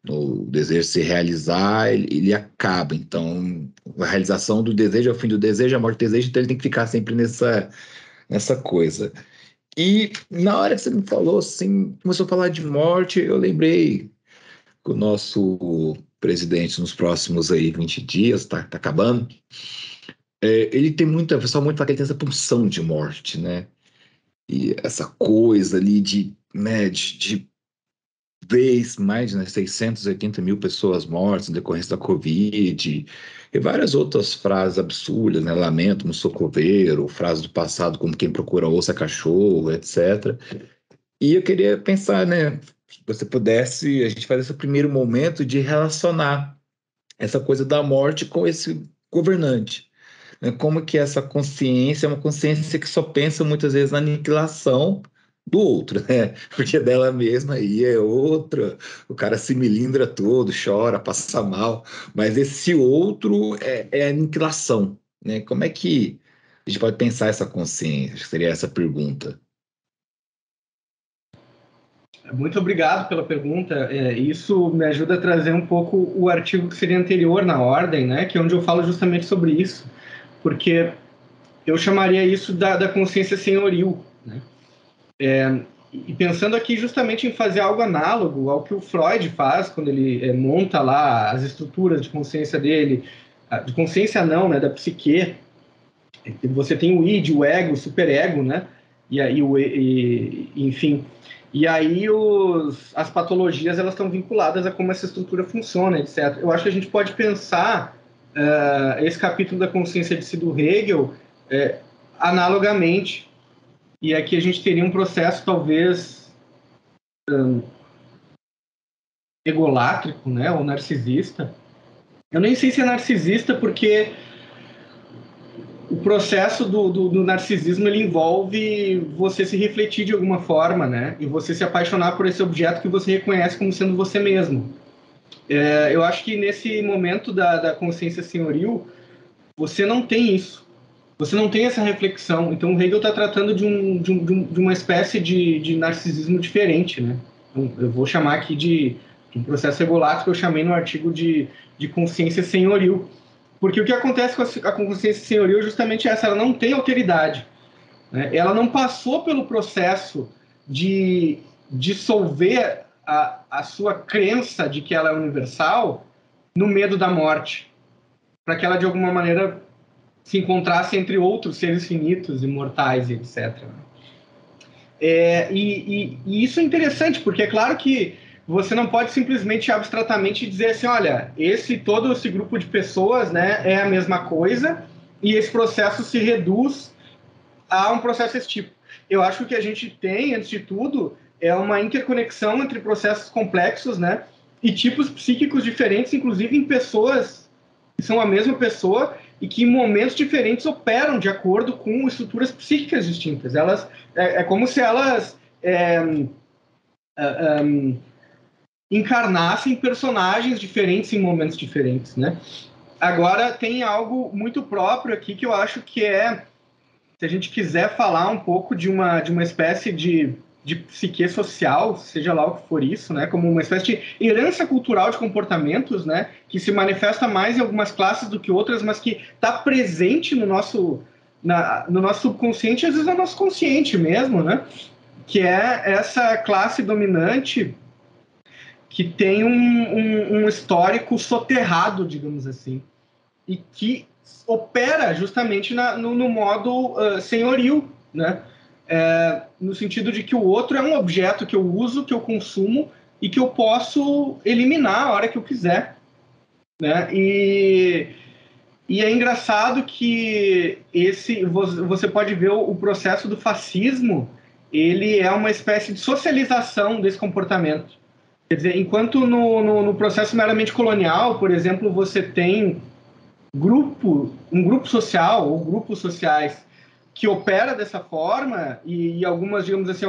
No desejo se realizar, ele acaba. Então, a realização do desejo é o fim do desejo, a morte do desejo, então ele tem que ficar sempre nessa coisa. E na hora que você me falou, assim, começou a falar de morte, eu lembrei que o nosso presidente, nos próximos aí 20 dias, tá acabando, ele tem muita, o pessoal muito fala que ele tem essa pulsão de morte, né? E essa coisa ali de vez mais, né, 680 mil pessoas mortas em decorrência da Covid, e várias outras frases absurdas, né? Lamento no socoveiro, frases do passado como quem procura osso é cachorro, etc. E eu queria pensar, né? Se você pudesse, a gente fazer esse primeiro momento de relacionar essa coisa da morte com esse governante, né? Como que essa consciência é uma consciência que só pensa muitas vezes na aniquilação do outro, né? Porque dela mesma aí é outra, o cara se melindra todo, chora, passa mal, mas esse outro é a aniquilação, né? Como é que a gente pode pensar essa consciência? Acho que seria essa a pergunta. Muito obrigado pela pergunta. Isso me ajuda a trazer um pouco o artigo que seria anterior na ordem, né? Que é onde eu falo justamente sobre isso, porque eu chamaria isso da consciência senhoril, né? E pensando aqui justamente em fazer algo análogo ao que o Freud faz quando ele monta lá as estruturas de consciência dele, de consciência não, né? Da psique. Você tem o id, o ego, o superego, né? E aí enfim. E aí as patologias elas estão vinculadas a como essa estrutura funciona, etc. Eu acho que a gente pode pensar esse capítulo da consciência de si do Hegel analogamente. E aqui a gente teria um processo talvez egolátrico, né, ou narcisista. Eu nem sei se é narcisista porque o processo do narcisismo ele envolve você se refletir de alguma forma, né? E você se apaixonar por esse objeto que você reconhece como sendo você mesmo. Eu acho que nesse momento da consciência senhoril, você não tem isso. Você não tem essa reflexão. Então, o Hegel está tratando de uma espécie de narcisismo diferente, né? Então, eu vou chamar aqui de um processo egolátrico que eu chamei no artigo de consciência senhoril. Porque o que acontece com a consciência senhoril é justamente essa, ela não tem alteridade, né? Ela não passou pelo processo de dissolver a sua crença de que ela é universal no medo da morte, para que ela, de alguma maneira, se encontrasse entre outros seres finitos, imortais, etc. E isso é interessante, porque é claro que você não pode simplesmente abstratamente dizer assim, olha, todo esse grupo de pessoas, né, é a mesma coisa e esse processo se reduz a um processo desse tipo. Eu acho que o que a gente tem, antes de tudo, é uma interconexão entre processos complexos, né, e tipos psíquicos diferentes, inclusive em pessoas que são a mesma pessoa e que em momentos diferentes operam de acordo com estruturas psíquicas distintas. Elas, é como se elas encarnassem personagens diferentes em momentos diferentes, né? Agora, tem algo muito próprio aqui que eu acho que se a gente quiser falar um pouco de uma espécie de psique social, seja lá o que for isso, né? Como uma espécie de herança cultural de comportamentos, né? Que se manifesta mais em algumas classes do que outras, mas que está presente no nosso subconsciente, às vezes no nosso consciente mesmo, né? Que é essa classe dominante que tem um histórico soterrado, digamos assim, e que opera justamente no modo senhoril, né? No sentido de que o outro é um objeto que eu uso, que eu consumo e que eu posso eliminar a hora que eu quiser, né? E é engraçado que você pode ver o processo do fascismo, ele é uma espécie de socialização desse comportamento. Quer dizer, enquanto no processo meramente colonial, por exemplo, você tem um grupo social ou grupos sociais que opera dessa forma e algumas, digamos assim,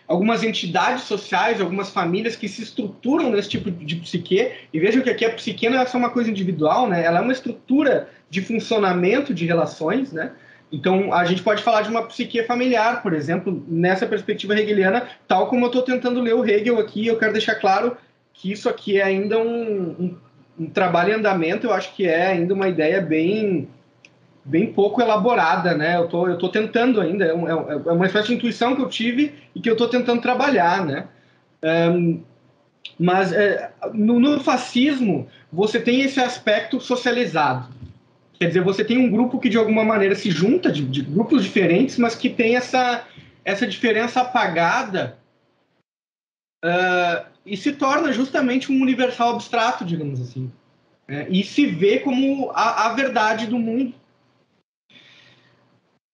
algumas entidades sociais, algumas famílias que se estruturam nesse tipo de psique. E vejam que aqui a psique não é só uma coisa individual, né? Ela é uma estrutura de funcionamento de relações, né? Então, a gente pode falar de uma psique familiar, por exemplo, nessa perspectiva hegeliana, tal como eu estou tentando ler o Hegel aqui. Eu quero deixar claro que isso aqui é ainda um trabalho em andamento. Eu acho que é ainda uma ideia bem pouco elaborada, né? Eu tô tentando ainda, é uma espécie de intuição que eu tive e que eu estou tentando trabalhar, né? Mas no fascismo, você tem esse aspecto socializado. Quer dizer, você tem um grupo que, de alguma maneira, se junta de grupos diferentes, mas que tem essa diferença apagada e se torna justamente um universal abstrato, digamos assim. E se vê como a verdade do mundo.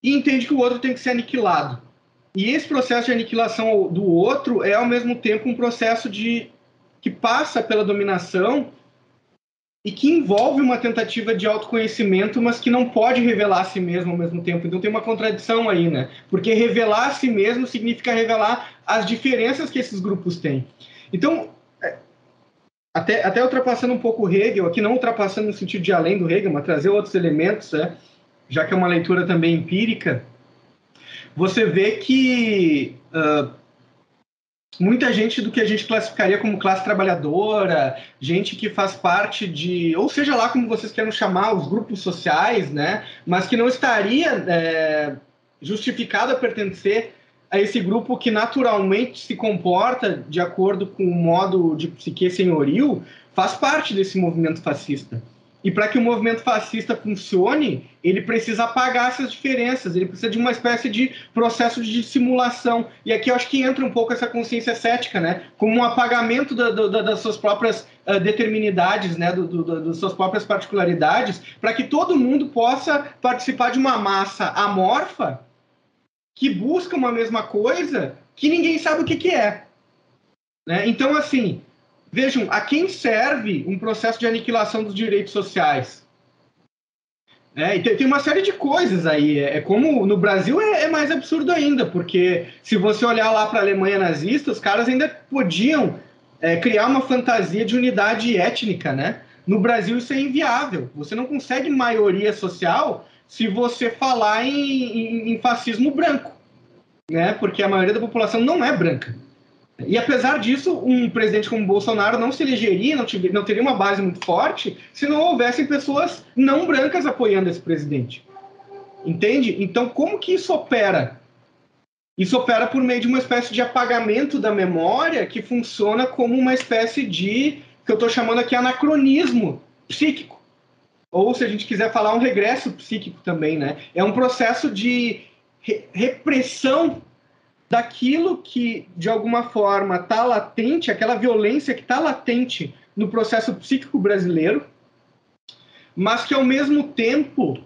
E entende que o outro tem que ser aniquilado. E esse processo de aniquilação do outro é, ao mesmo tempo, um processo que passa pela dominação e que envolve uma tentativa de autoconhecimento, mas que não pode revelar a si mesmo ao mesmo tempo. Então tem uma contradição aí, né? Porque revelar a si mesmo significa revelar as diferenças que esses grupos têm. Então, até ultrapassando um pouco o Hegel, aqui não ultrapassando no sentido de além do Hegel, mas trazer outros elementos, já que é uma leitura também empírica, você vê que muita gente do que a gente classificaria como classe trabalhadora, gente que faz parte de, ou seja lá como vocês queiram chamar, os grupos sociais, né? Mas que não estaria justificado a pertencer a esse grupo que naturalmente se comporta de acordo com o modo de psique senhoril, faz parte desse movimento fascista. E para que o movimento fascista funcione, ele precisa apagar essas diferenças, ele precisa de uma espécie de processo de dissimulação. E aqui eu acho que entra um pouco essa consciência cética, né? Como um apagamento das suas próprias determinidades, né? Das suas próprias particularidades, para que todo mundo possa participar de uma massa amorfa que busca uma mesma coisa que ninguém sabe o que é. Né? Então, assim, vejam, a quem serve um processo de aniquilação dos direitos sociais? E tem uma série de coisas aí. Como no Brasil é mais absurdo ainda, porque se você olhar lá para a Alemanha nazista, os caras ainda podiam criar uma fantasia de unidade étnica, né? No Brasil isso é inviável. Você não consegue maioria social se você falar em fascismo branco, né? Porque a maioria da população não é branca. E apesar disso, um presidente como Bolsonaro não se elegeria, não teria uma base muito forte se não houvessem pessoas não brancas apoiando esse presidente. Entende? Então, como que isso opera? Isso opera por meio de uma espécie de apagamento da memória que funciona como uma espécie de, que eu estou chamando aqui, anacronismo psíquico. Ou, se a gente quiser falar, um regresso psíquico também, né? É um processo de repressão daquilo que, de alguma forma, está latente, aquela violência que está latente no processo psíquico brasileiro, mas que, ao mesmo tempo,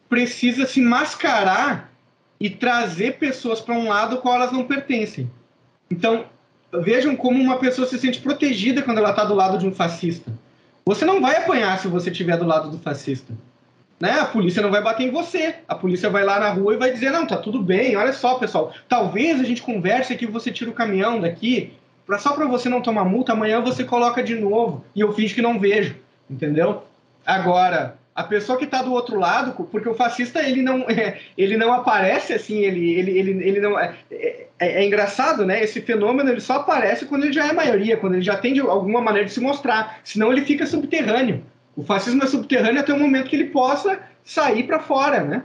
precisa se mascarar e trazer pessoas para um lado ao qual elas não pertencem. Então, vejam como uma pessoa se sente protegida quando ela está do lado de um fascista. Você não vai apanhar se você estiver do lado do fascista. Né? A polícia não vai bater em você. A polícia vai lá na rua e vai dizer, não, tá tudo bem, olha só, pessoal, talvez a gente converse aqui, você tira o caminhão daqui, só para você não tomar multa, amanhã você coloca de novo e eu finjo que não vejo, entendeu? Agora, a pessoa que está do outro lado, porque o fascista ele não aparece assim, ele não é engraçado, né? Esse fenômeno ele só aparece quando ele já é maioria, quando ele já tem de alguma maneira de se mostrar, senão ele fica subterrâneo. O fascismo é subterrâneo até o momento que ele possa sair para fora, né?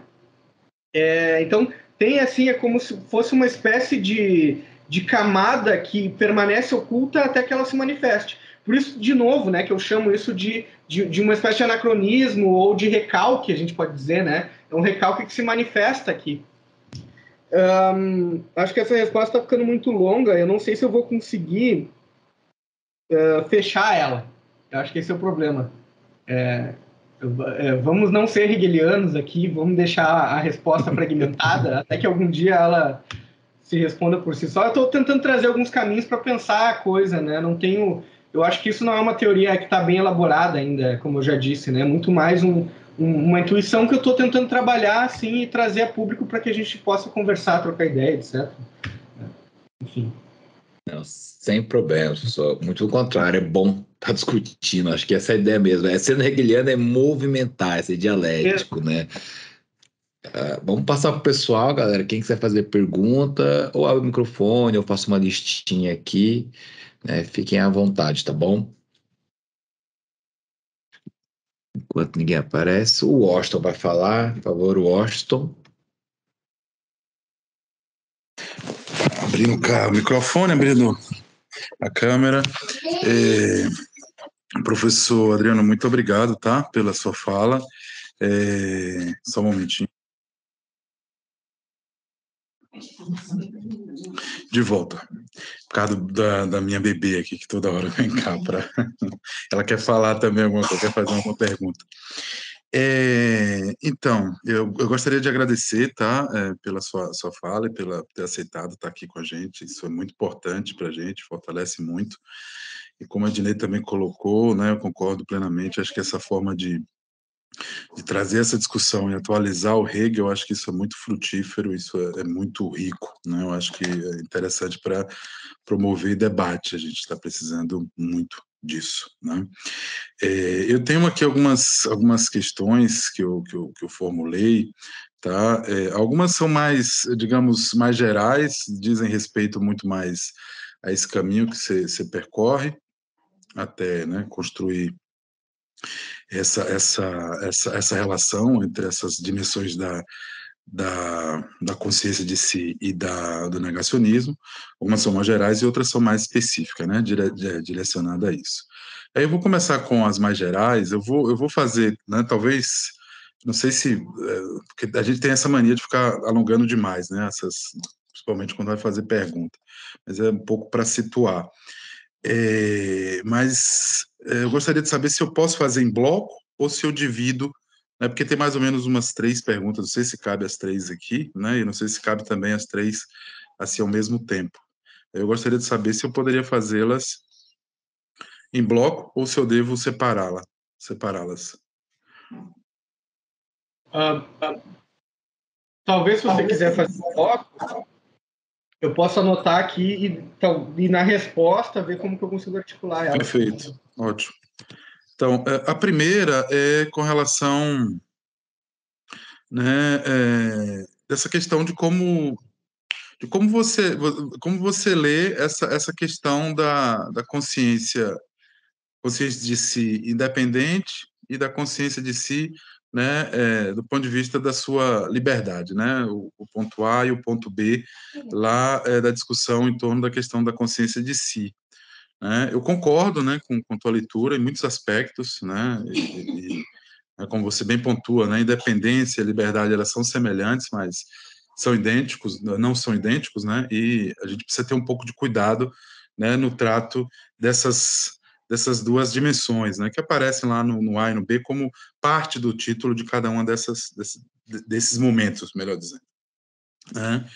Então, tem assim, é como se fosse uma espécie de camada que permanece oculta até que ela se manifeste. Por isso, de novo, né, que eu chamo isso de uma espécie de anacronismo ou de recalque, a gente pode dizer, né? É um recalque que se manifesta aqui. Acho que essa resposta está ficando muito longa, eu não sei se eu vou conseguir fechar ela. Eu acho que esse é o problema. Vamos não ser hegelianos aqui, vamos deixar a resposta fragmentada, até que algum dia ela se responda por si só. Eu estou tentando trazer alguns caminhos para pensar a coisa, né? Eu acho que isso não é uma teoria que está bem elaborada ainda, como eu já disse, né? Muito mais uma intuição que eu estou tentando trabalhar assim, e trazer a público para que a gente possa conversar, trocar ideia, etc. Enfim. Não, sem problemas, pessoal. Muito pelo contrário, é bom estar discutindo. Acho que essa é a ideia mesmo. Sendo hegeliano é movimentar, é ser dialético, né? Vamos passar para o pessoal, galera. Quem quiser fazer pergunta, ou abre o microfone, ou faço uma listinha aqui, né? Fiquem à vontade, tá bom? Enquanto ninguém aparece, o Washington vai falar. Por favor, Washington. Abrindo o microfone, abrindo a câmera. Professor Adriano, muito obrigado, tá, pela sua fala. Só um momentinho. De volta. Por causa da minha bebê aqui, que toda hora vem cá para... Ela quer falar também alguma coisa, quer fazer alguma pergunta. Então, eu gostaria de agradecer, tá, pela sua fala e pela ter aceitado estar aqui com a gente. Isso é muito importante para a gente, fortalece muito. E como a Ednei também colocou, né, eu concordo plenamente, acho que essa forma de trazer essa discussão e atualizar o Hegel, eu acho que isso é muito frutífero, isso é muito rico, né? Eu acho que é interessante para promover debate, a gente está precisando muito disso, né? Eu tenho aqui algumas questões que eu formulei, tá? Algumas são mais, digamos, mais gerais, dizem respeito muito mais a esse caminho que você percorre até, né, construir essa relação entre essas dimensões da consciência de si e do negacionismo. Umas são mais gerais e outras são mais específicas, né, direcionada a isso. Aí eu vou começar com as mais gerais. Eu vou fazer, né, talvez, não sei se, porque a gente tem essa mania de ficar alongando demais, né, principalmente quando vai fazer pergunta, mas é um pouco para situar. Mas eu gostaria de saber se eu posso fazer em bloco ou se eu divido, né, porque tem mais ou menos umas 3 perguntas, não sei se cabe as 3 aqui, né, e não sei se cabe também as 3 assim ao mesmo tempo. Eu gostaria de saber se eu poderia fazê-las em bloco ou se eu devo separá-las. Talvez, se você quiser fazer bloco, eu posso anotar aqui e na resposta ver como que eu consigo articular ela. Perfeito, ótimo. Então, a primeira é com relação, né, dessa questão de como você lê essa questão da consciência de si independente e da consciência de si, né, do ponto de vista da sua liberdade, né, o ponto A e o ponto B lá da discussão em torno da questão da consciência de si. Né? Eu concordo, né, com tua leitura em muitos aspectos, né, como você bem pontua, né, independência e liberdade elas são semelhantes, mas são idênticos, não são idênticos, né, e a gente precisa ter um pouco de cuidado, né, no trato dessas duas dimensões, né, que aparecem lá no A e no B como parte do título de cada uma desses momentos, melhor dizendo. Né?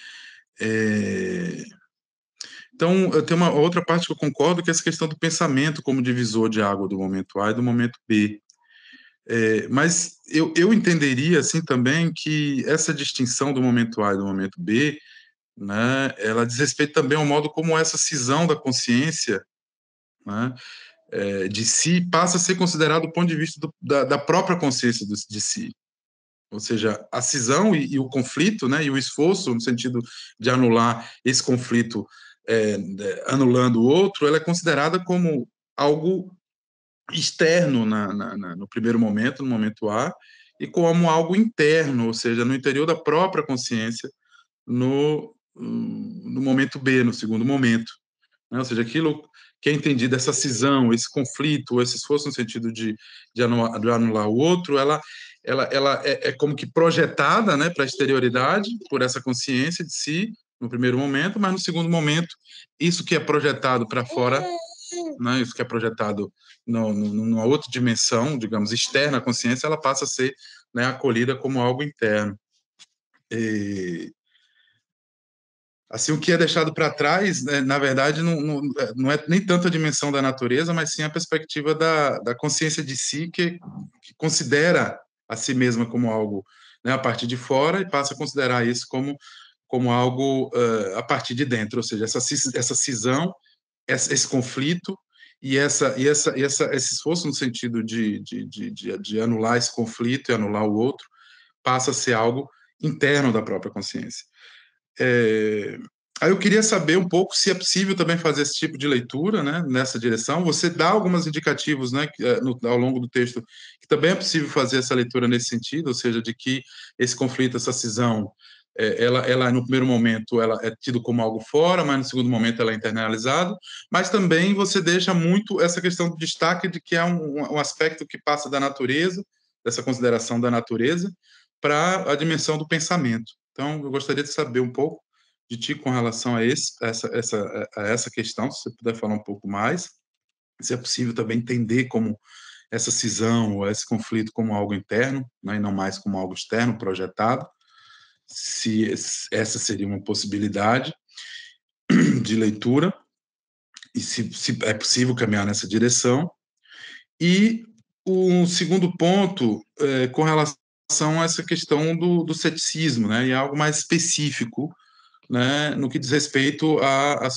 Então, tem uma outra parte que eu concordo, que é essa questão do pensamento como divisor de água do momento A e do momento B. Mas eu entenderia, assim, também, que essa distinção do momento A e do momento B, né, ela diz respeito também ao modo como essa cisão da consciência, né, de si passa a ser considerado do ponto de vista da própria consciência de si. Ou seja, a cisão e o conflito, né, e o esforço no sentido de anular esse conflito, anulando o outro, ela é considerada como algo externo no primeiro momento, no momento A, e como algo interno, ou seja, no interior da própria consciência, no momento B, no segundo momento. Né? Ou seja, aquilo que é entendido, essa cisão, esse conflito, esse esforço no sentido de anular o outro, ela é como que projetada, né, para a exterioridade por essa consciência de si, no primeiro momento, mas no segundo momento, isso que é projetado para fora, né, isso que é projetado numa outra dimensão, digamos, externa à consciência, ela passa a ser, né, acolhida como algo interno. Assim, o que é deixado para trás, né, na verdade, não é nem tanto a dimensão da natureza, mas sim a perspectiva da consciência de si, que considera a si mesma como algo, né, a partir de fora e passa a considerar isso como algo a partir de dentro, ou seja, essa cisão, esse conflito e esse esforço no sentido de anular esse conflito e anular o outro passa a ser algo interno da própria consciência. Aí eu queria saber um pouco se é possível também fazer esse tipo de leitura, né, nessa direção. Você dá alguns indicativos, né, ao longo do texto, que também é possível fazer essa leitura nesse sentido, ou seja, de que esse conflito, essa cisão, ela no primeiro momento ela é tido como algo fora, mas no segundo momento ela é internalizada. Mas também você deixa muito essa questão de destaque de que é um aspecto que passa da natureza, dessa consideração da natureza, para a dimensão do pensamento. Então, eu gostaria de saber um pouco de ti com relação a essa questão, se você puder falar um pouco mais, se é possível também entender como essa cisão ou esse conflito como algo interno, né, e não mais como algo externo, projetado, se essa seria uma possibilidade de leitura, e se é possível caminhar nessa direção. E o segundo ponto, com relação a essa questão do ceticismo, né, e algo mais específico, né, no que diz respeito à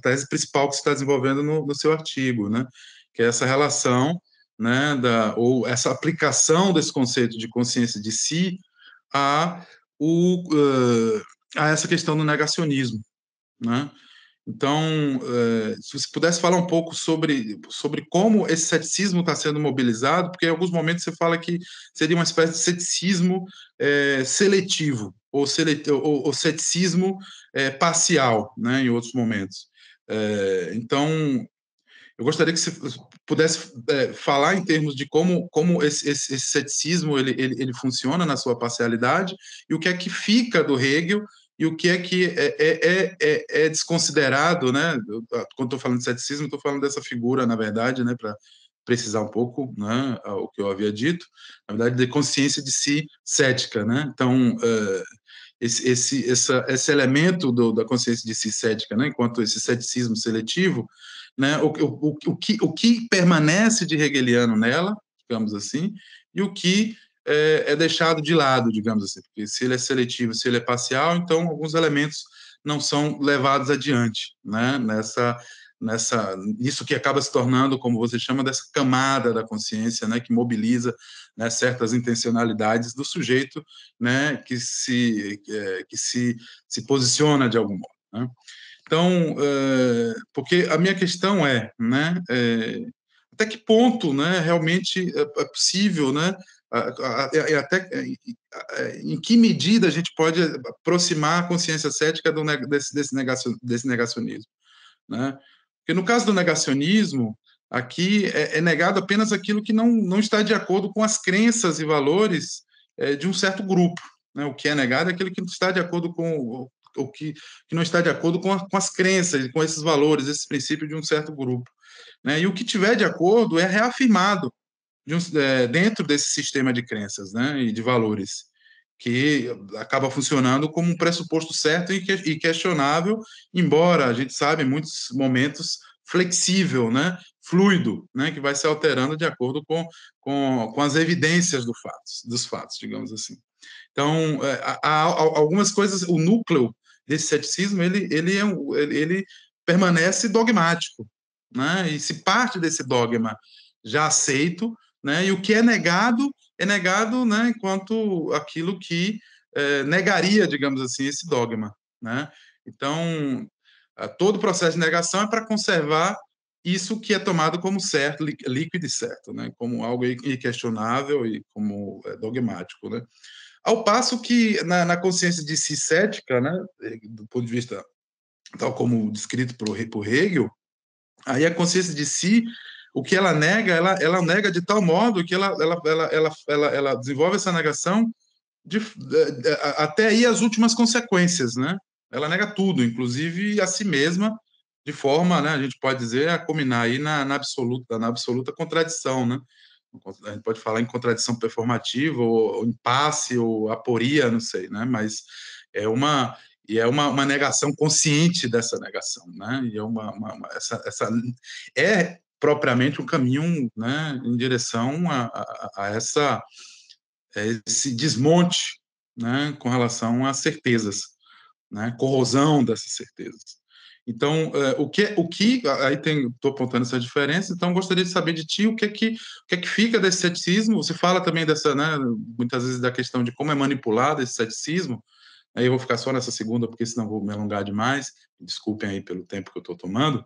tese principal que você está desenvolvendo no seu artigo, né, que é essa relação, né, ou essa aplicação desse conceito de consciência de si a essa questão do negacionismo, né? Então, se você pudesse falar um pouco sobre como esse ceticismo está sendo mobilizado, porque em alguns momentos você fala que seria uma espécie de ceticismo seletivo, ou ceticismo parcial, né, em outros momentos. Então, eu gostaria que você pudesse falar em termos de como esse ceticismo ele funciona na sua parcialidade, e o que é que fica do Hegel, e o que é que é desconsiderado, né? Quando estou falando de ceticismo, estou falando dessa figura, na verdade, né, para precisar um pouco, né, o que eu havia dito, na verdade, de consciência de si cética, né? Então, esse elemento da consciência de si cética, né, enquanto esse ceticismo seletivo, né, o que permanece de hegeliano nela, digamos assim, e o que é deixado de lado, digamos assim, porque se ele é seletivo, se ele é parcial, então alguns elementos não são levados adiante, né, isso que acaba se tornando, como você chama, dessa camada da consciência, né, que mobiliza, né, certas intencionalidades do sujeito, né, que se posiciona de algum modo, né? Então, porque a minha questão né, até que ponto, né, realmente é possível, né, até em que medida a gente pode aproximar a consciência cética desse negacionismo, né? Porque no caso do negacionismo, aqui é negado apenas aquilo que não está de acordo com as crenças e valores de um certo grupo, né? O que é negado é aquilo que não está de acordo com o que não está de acordo com as crenças, com esses valores, esses princípios de um certo grupo, né? E o que tiver de acordo é reafirmado dentro desse sistema de crenças, né, e de valores, que acaba funcionando como um pressuposto certo e questionável, embora a gente sabe em muitos momentos flexível, né, fluido, né, que vai se alterando de acordo com as evidências dos fatos, digamos assim. Então, há algumas coisas, o núcleo desse ceticismo, ele permanece dogmático, né? E se parte desse dogma já aceito, né? E o que é negado, né? Enquanto aquilo que negaria, digamos assim, esse dogma, né? Então, todo processo de negação é para conservar isso que é tomado como certo, líquido e certo, né? Como algo inquestionável e como dogmático, né? Ao passo que na consciência de si cética, né, do ponto de vista tal como descrito por Hegel, aí a consciência de si, o que ela nega, ela nega de tal modo que ela desenvolve essa negação até aí as últimas consequências, né? Ela nega tudo, inclusive a si mesma, de forma, né, a gente pode dizer, a culminar aí na absoluta contradição, né? A gente pode falar em contradição performativa, ou impasse, ou aporia, não sei, né? Mas é uma negação consciente dessa negação, né? E essa é propriamente um caminho, né, em direção a esse desmonte, né, com relação às certezas, né? Corrosão dessas certezas. Então, aí estou apontando essa diferença. Então, gostaria de saber de ti o que é que fica desse ceticismo. Você fala também dessa, né, muitas vezes da questão de como é manipulado esse ceticismo. Aí eu vou ficar só nessa segunda, porque senão vou me alongar demais. Desculpem aí pelo tempo que eu estou tomando.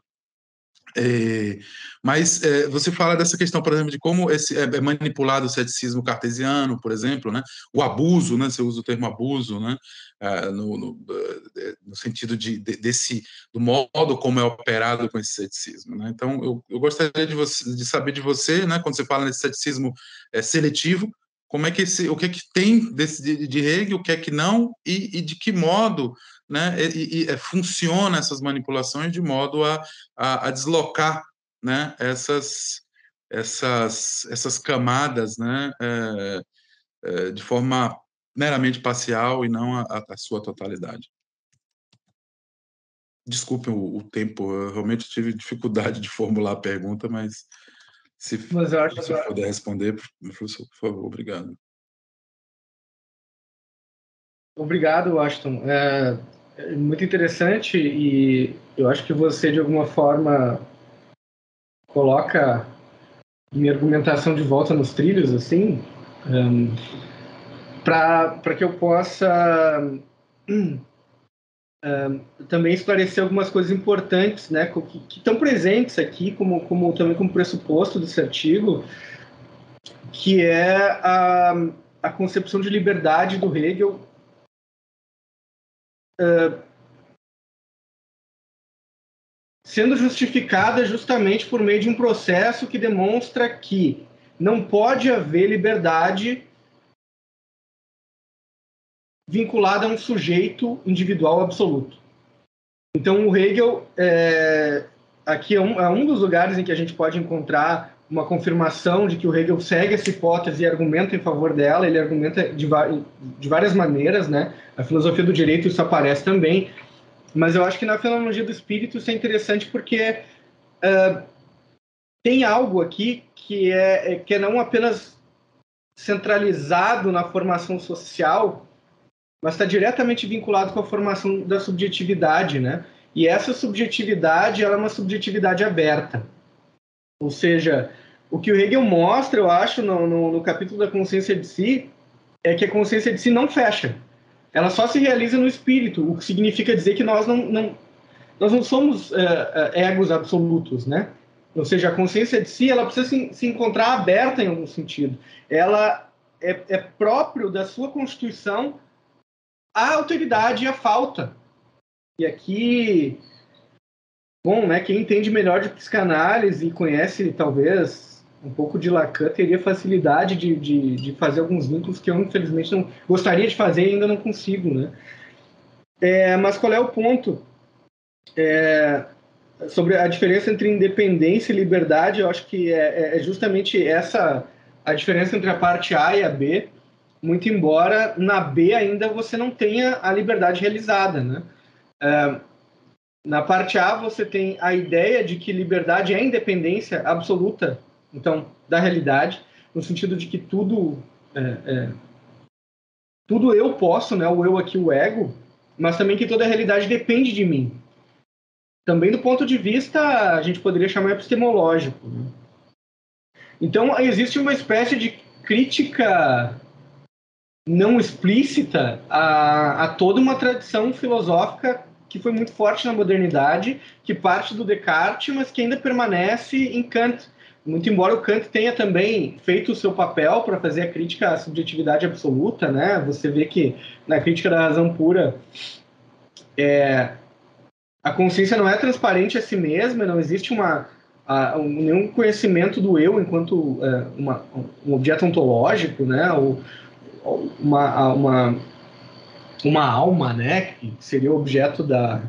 Mas você fala dessa questão, por exemplo, de como é manipulado o ceticismo cartesiano, por exemplo, né? O abuso, né? Você usa o termo abuso, né? No sentido do modo como é operado com esse ceticismo, né? Então, eu gostaria de saber de você, né? Quando você fala nesse ceticismo seletivo, como é que o que é que tem de Hegel, o que é que não, e de que modo, né? Funciona essas manipulações de modo a deslocar, né, essas camadas, né, de forma meramente parcial e não a sua totalidade. Desculpem o tempo, eu realmente tive dificuldade de formular a pergunta, mas se eu puder responder, professor, por favor, obrigado. Obrigado, Washington. É muito interessante e eu acho que você, de alguma forma, coloca minha argumentação de volta nos trilhos, assim, para que eu possa também esclarecer algumas coisas importantes, né, que estão presentes aqui, também como pressuposto desse artigo, que é a concepção de liberdade do Hegel, sendo justificada justamente por meio de um processo que demonstra que não pode haver liberdade vinculada a um sujeito individual absoluto. Então, o Hegel, aqui é um dos lugares em que a gente pode encontrar uma confirmação de que o Hegel segue essa hipótese e argumenta em favor dela. Ele argumenta de várias maneiras, né? A filosofia do direito isso aparece também, mas eu acho que na fenomenologia do espírito isso é interessante porque tem algo aqui que é não apenas centralizado na formação social, mas está diretamente vinculado com a formação da subjetividade, né? E essa subjetividade, ela é uma subjetividade aberta. Ou seja, o que o Hegel mostra, eu acho, no capítulo da consciência de si, é que a consciência de si não fecha. Ela só se realiza no espírito, o que significa dizer que nós não somos egos absolutos, né? Ou seja, a consciência de si, ela precisa se encontrar aberta em algum sentido. Ela é próprio da sua constituição a alteridade e a falta. E aqui, bom, né, quem entende melhor de psicanálise e conhece, talvez, um pouco de Lacan, teria facilidade de fazer alguns vínculos que eu, infelizmente, não gostaria de fazer e ainda não consigo, né? Mas qual é o ponto? Sobre a diferença entre independência e liberdade, eu acho que é justamente essa a diferença entre a parte A e a B, muito embora na B ainda você não tenha a liberdade realizada, né? Na parte A você tem a ideia de que liberdade é independência absoluta, então, da realidade, no sentido de que tudo eu posso, né? O eu aqui, o ego, mas também que toda a realidade depende de mim. Também do ponto de vista, a gente poderia chamar epistemológico, né? Então, existe uma espécie de crítica não explícita a toda uma tradição filosófica que foi muito forte na modernidade, que parte do Descartes, mas que ainda permanece em Kant. Muito embora o Kant tenha também feito o seu papel para fazer a crítica à subjetividade absoluta, né? Você vê que na crítica da razão pura a consciência não é transparente a si mesma, não existe nenhum conhecimento do eu enquanto um objeto ontológico, né? Ou uma alma, né? Que seria o objeto da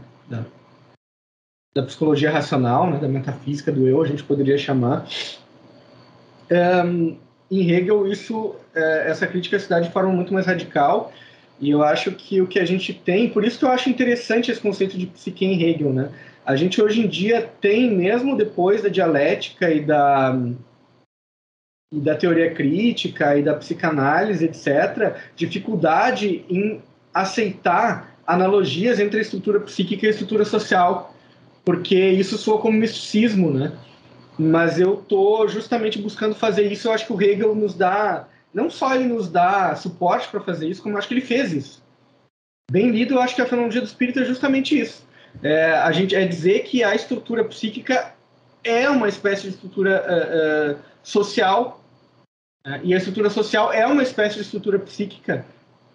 psicologia racional, né? Da metafísica do eu, a gente poderia chamar. Em Hegel, essa crítica se dá de forma muito mais radical. E eu acho que o que a gente tem, por isso que eu acho interessante esse conceito de psique em Hegel, né? A gente hoje em dia tem, mesmo depois da dialética e da teoria crítica e da psicanálise, etc., dificuldade em aceitar analogias entre a estrutura psíquica e a estrutura social, porque isso soa como misticismo, né? Mas eu estou justamente buscando fazer isso. Eu acho que o Hegel nos dá... Não só ele nos dá suporte para fazer isso, como eu acho que ele fez isso. Bem lido, eu acho que a fenomenologia do espírito é justamente isso. A gente dizer que a estrutura psíquica é uma espécie de estrutura social, e a estrutura social é uma espécie de estrutura psíquica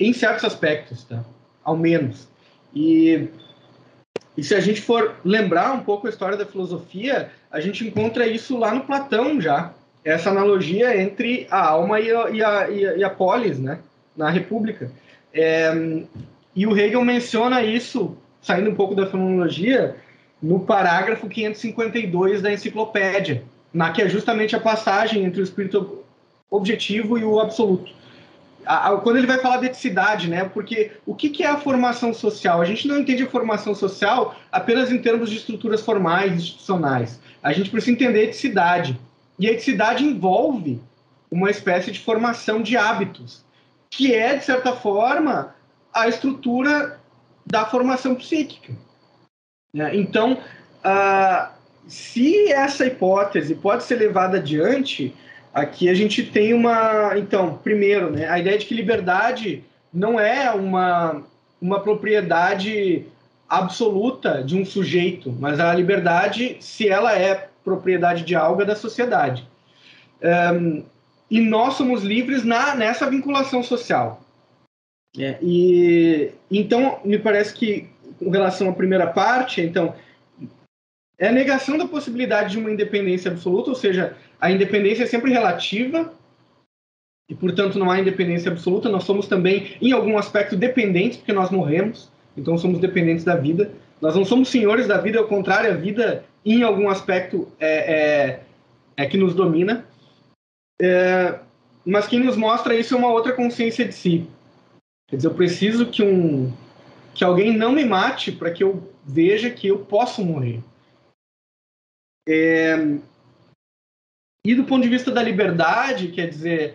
em certos aspectos, tá? Ao menos. E se a gente for lembrar um pouco a história da filosofia, a gente encontra isso lá no Platão já. Essa analogia entre a alma e a polis, né? Na República. E o Hegel menciona isso, saindo um pouco da fenomenologia, no parágrafo 552 da enciclopédia, que é justamente a passagem entre o espírito objetivo e o absoluto. Quando ele vai falar de eticidade, né? Porque o que é a formação social? A gente não entende a formação social apenas em termos de estruturas formais, institucionais. A gente precisa entender a eticidade. E a eticidade envolve uma espécie de formação de hábitos, que é, de certa forma, a estrutura da formação psíquica. Então, se essa hipótese pode ser levada adiante, aqui a gente tem então, primeiro, a ideia de que liberdade não é uma propriedade absoluta de um sujeito, mas a liberdade, se ela é propriedade de algo, é da sociedade. E nós somos livres nessa vinculação social. Então, me parece que, com relação à primeira parte, então, é a negação da possibilidade de uma independência absoluta, ou seja, a independência é sempre relativa, e, portanto, não há independência absoluta. Nós somos também, em algum aspecto, dependentes, porque nós morremos, então somos dependentes da vida. Nós não somos senhores da vida, ao contrário, a vida, em algum aspecto, é que nos domina. Mas quem nos mostra isso é uma outra consciência de si. Quer dizer, eu preciso que alguém não me mate para que eu veja que eu posso morrer. E do ponto de vista da liberdade, quer dizer,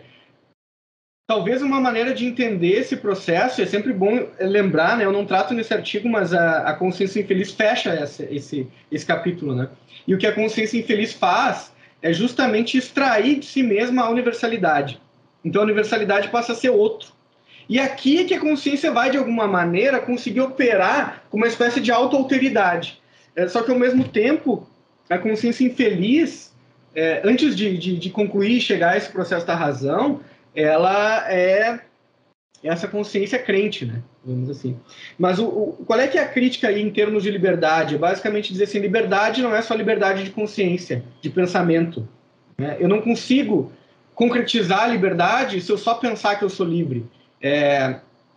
talvez uma maneira de entender esse processo, é sempre bom lembrar, né? Eu não trato nesse artigo, mas a consciência infeliz fecha esse capítulo, né? E o que a consciência infeliz faz é justamente extrair de si mesma a universalidade. Então a universalidade passa a ser outro. E aqui é que a consciência vai, de alguma maneira, conseguir operar com uma espécie de auto-alteridade. Só que, ao mesmo tempo, a consciência infeliz, antes de concluir e chegar a esse processo da razão, ela é essa consciência crente, né? Vamos assim. Mas qual é que é a crítica aí em termos de liberdade? É basicamente dizer assim, liberdade não é só liberdade de consciência, de pensamento. Né? Eu não consigo concretizar a liberdade se eu só pensar que eu sou livre.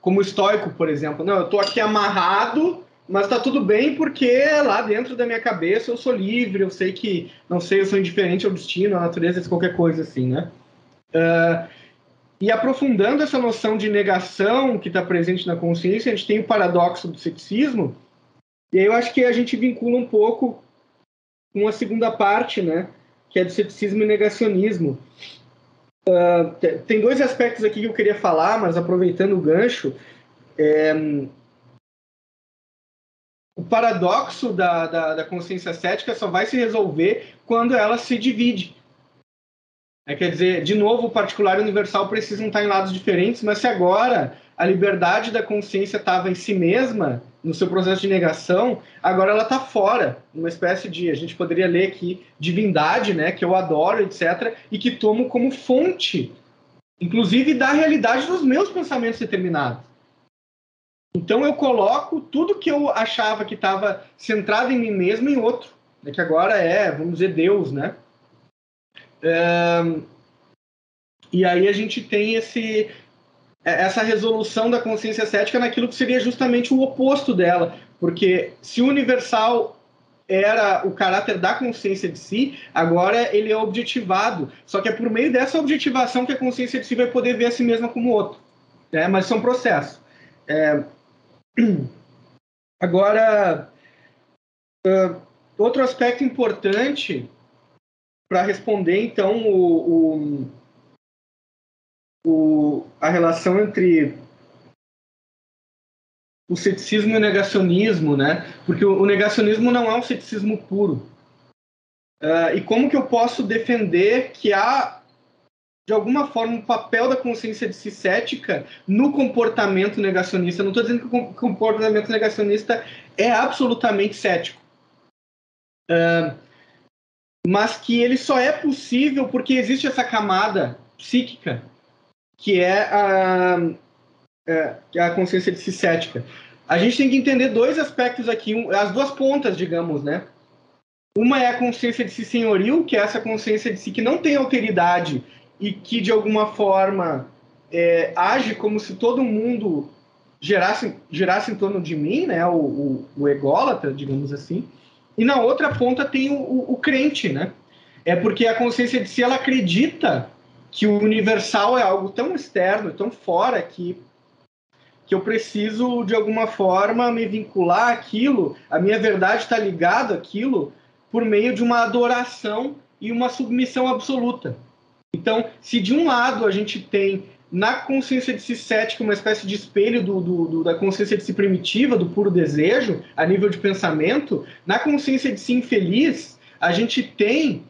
Como o estoico, por exemplo. Não, eu estou aqui amarrado, mas está tudo bem porque lá dentro da minha cabeça eu sou livre, eu sei que, não sei, eu sou indiferente ao destino, à natureza, qualquer coisa assim, né? E aprofundando essa noção de negação que está presente na consciência, a gente tem o paradoxo do ceticismo, e aí eu acho que a gente vincula um pouco com a segunda parte, né, que é do ceticismo e negacionismo. Tem dois aspectos aqui que eu queria falar, mas aproveitando o gancho, o paradoxo da consciência cética só vai se resolver quando ela se divide. Quer dizer, de novo, o particular e o universal precisam estar em lados diferentes, mas se agora a liberdade da consciência estava em si mesma, no seu processo de negação, agora ela está fora, uma espécie de, a gente poderia ler aqui, divindade, né, que eu adoro, etc., e que tomo como fonte, inclusive, da realidade dos meus pensamentos determinados. Então eu coloco tudo que eu achava que estava centrado em mim mesmo em outro, né, que agora vamos dizer, Deus, né? E aí a gente tem essa resolução da consciência cética naquilo que seria justamente o oposto dela, porque se o universal era o caráter da consciência de si, agora ele é objetivado, só que é por meio dessa objetivação que a consciência de si vai poder ver a si mesma como outro, né? Mas são processos. Agora, outro aspecto importante para responder, então, a relação entre o ceticismo e o negacionismo, né? Porque o negacionismo não é um ceticismo puro. E como que eu posso defender que há, de alguma forma, um papel da consciência de si cética no comportamento negacionista? Eu não estou dizendo que o comportamento negacionista é absolutamente cético. Mas que ele só é possível porque existe essa camada psíquica que é a consciência de si cética. A gente tem que entender dois aspectos aqui, as duas pontas, digamos, né? Uma é a consciência de si senhoril, que é essa consciência de si que não tem alteridade e que, de alguma forma, age como se todo mundo girasse em torno de mim, né? O ególatra, digamos assim. E na outra ponta tem o crente, né? É porque a consciência de si, ela acredita que o universal é algo tão externo, tão fora, que eu preciso, de alguma forma, me vincular àquilo, a minha verdade está ligada àquilo por meio de uma adoração e uma submissão absoluta. Então, se de um lado a gente tem na consciência de si cética uma espécie de espelho da consciência de si primitiva, do puro desejo, a nível de pensamento, na consciência de si infeliz, a gente tem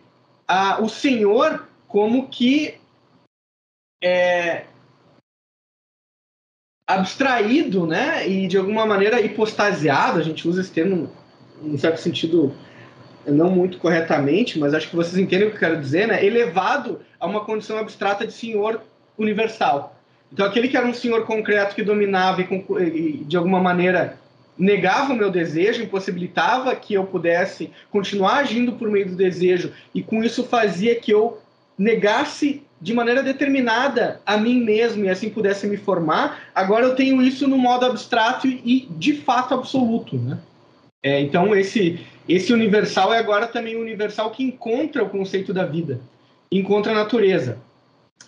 o Senhor como que abstraído, né, e de alguma maneira hipostasiado, a gente usa esse termo em certo sentido não muito corretamente, mas acho que vocês entendem o que eu quero dizer, né, elevado a uma condição abstrata de senhor universal. Então, aquele que era um senhor concreto que dominava e de alguma maneira negava o meu desejo, impossibilitava que eu pudesse continuar agindo por meio do desejo, e com isso fazia que eu negasse de maneira determinada a mim mesmo e assim pudesse me formar. Agora eu tenho isso no modo abstrato e de fato absoluto, né? Então esse universal é agora também o universal que encontra o conceito da vida, encontra a natureza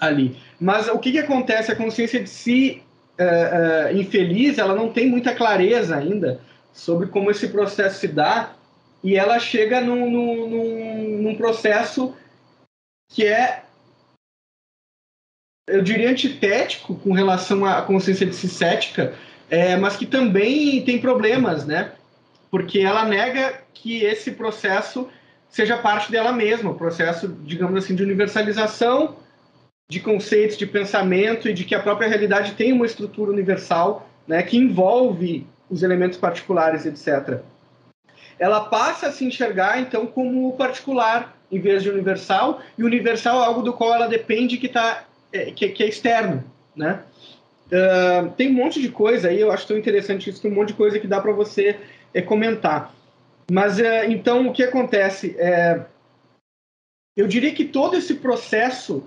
ali. Mas o que acontece? A consciência de si infeliz, ela não tem muita clareza ainda sobre como esse processo se dá, e ela chega num processo que é, eu diria, antitético com relação à consciência de si cética, mas que também tem problemas, né? Porque ela nega que esse processo seja parte dela mesma, o processo, digamos assim, de universalização de conceitos, de pensamento, e de que a própria realidade tem uma estrutura universal, né, que envolve os elementos particulares, etc. Ela passa a se enxergar, então, como particular, em vez de universal, e universal é algo do qual ela depende, que é externo, né? Tem um monte de coisa aí, eu acho tão interessante isso, tem um monte de coisa que dá para você comentar. Mas, então, o que acontece? Eu diria que todo esse processo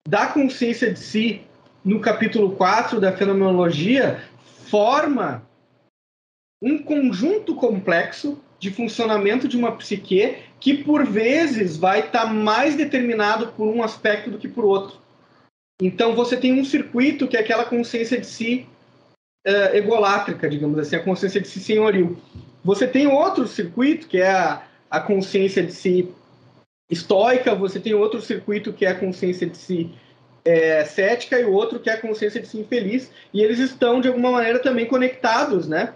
da consciência de si, no capítulo 4 da fenomenologia, forma um conjunto complexo de funcionamento de uma psique que, por vezes, vai estar mais determinado por um aspecto do que por outro. Então, você tem um circuito que é aquela consciência de si egolátrica, digamos assim, a consciência de si senhoril. Você tem outro circuito, que é a consciência de si estoica, você tem outro circuito que é a consciência de si cética, e o outro que é a consciência de si infeliz, e eles estão, de alguma maneira, também conectados, né?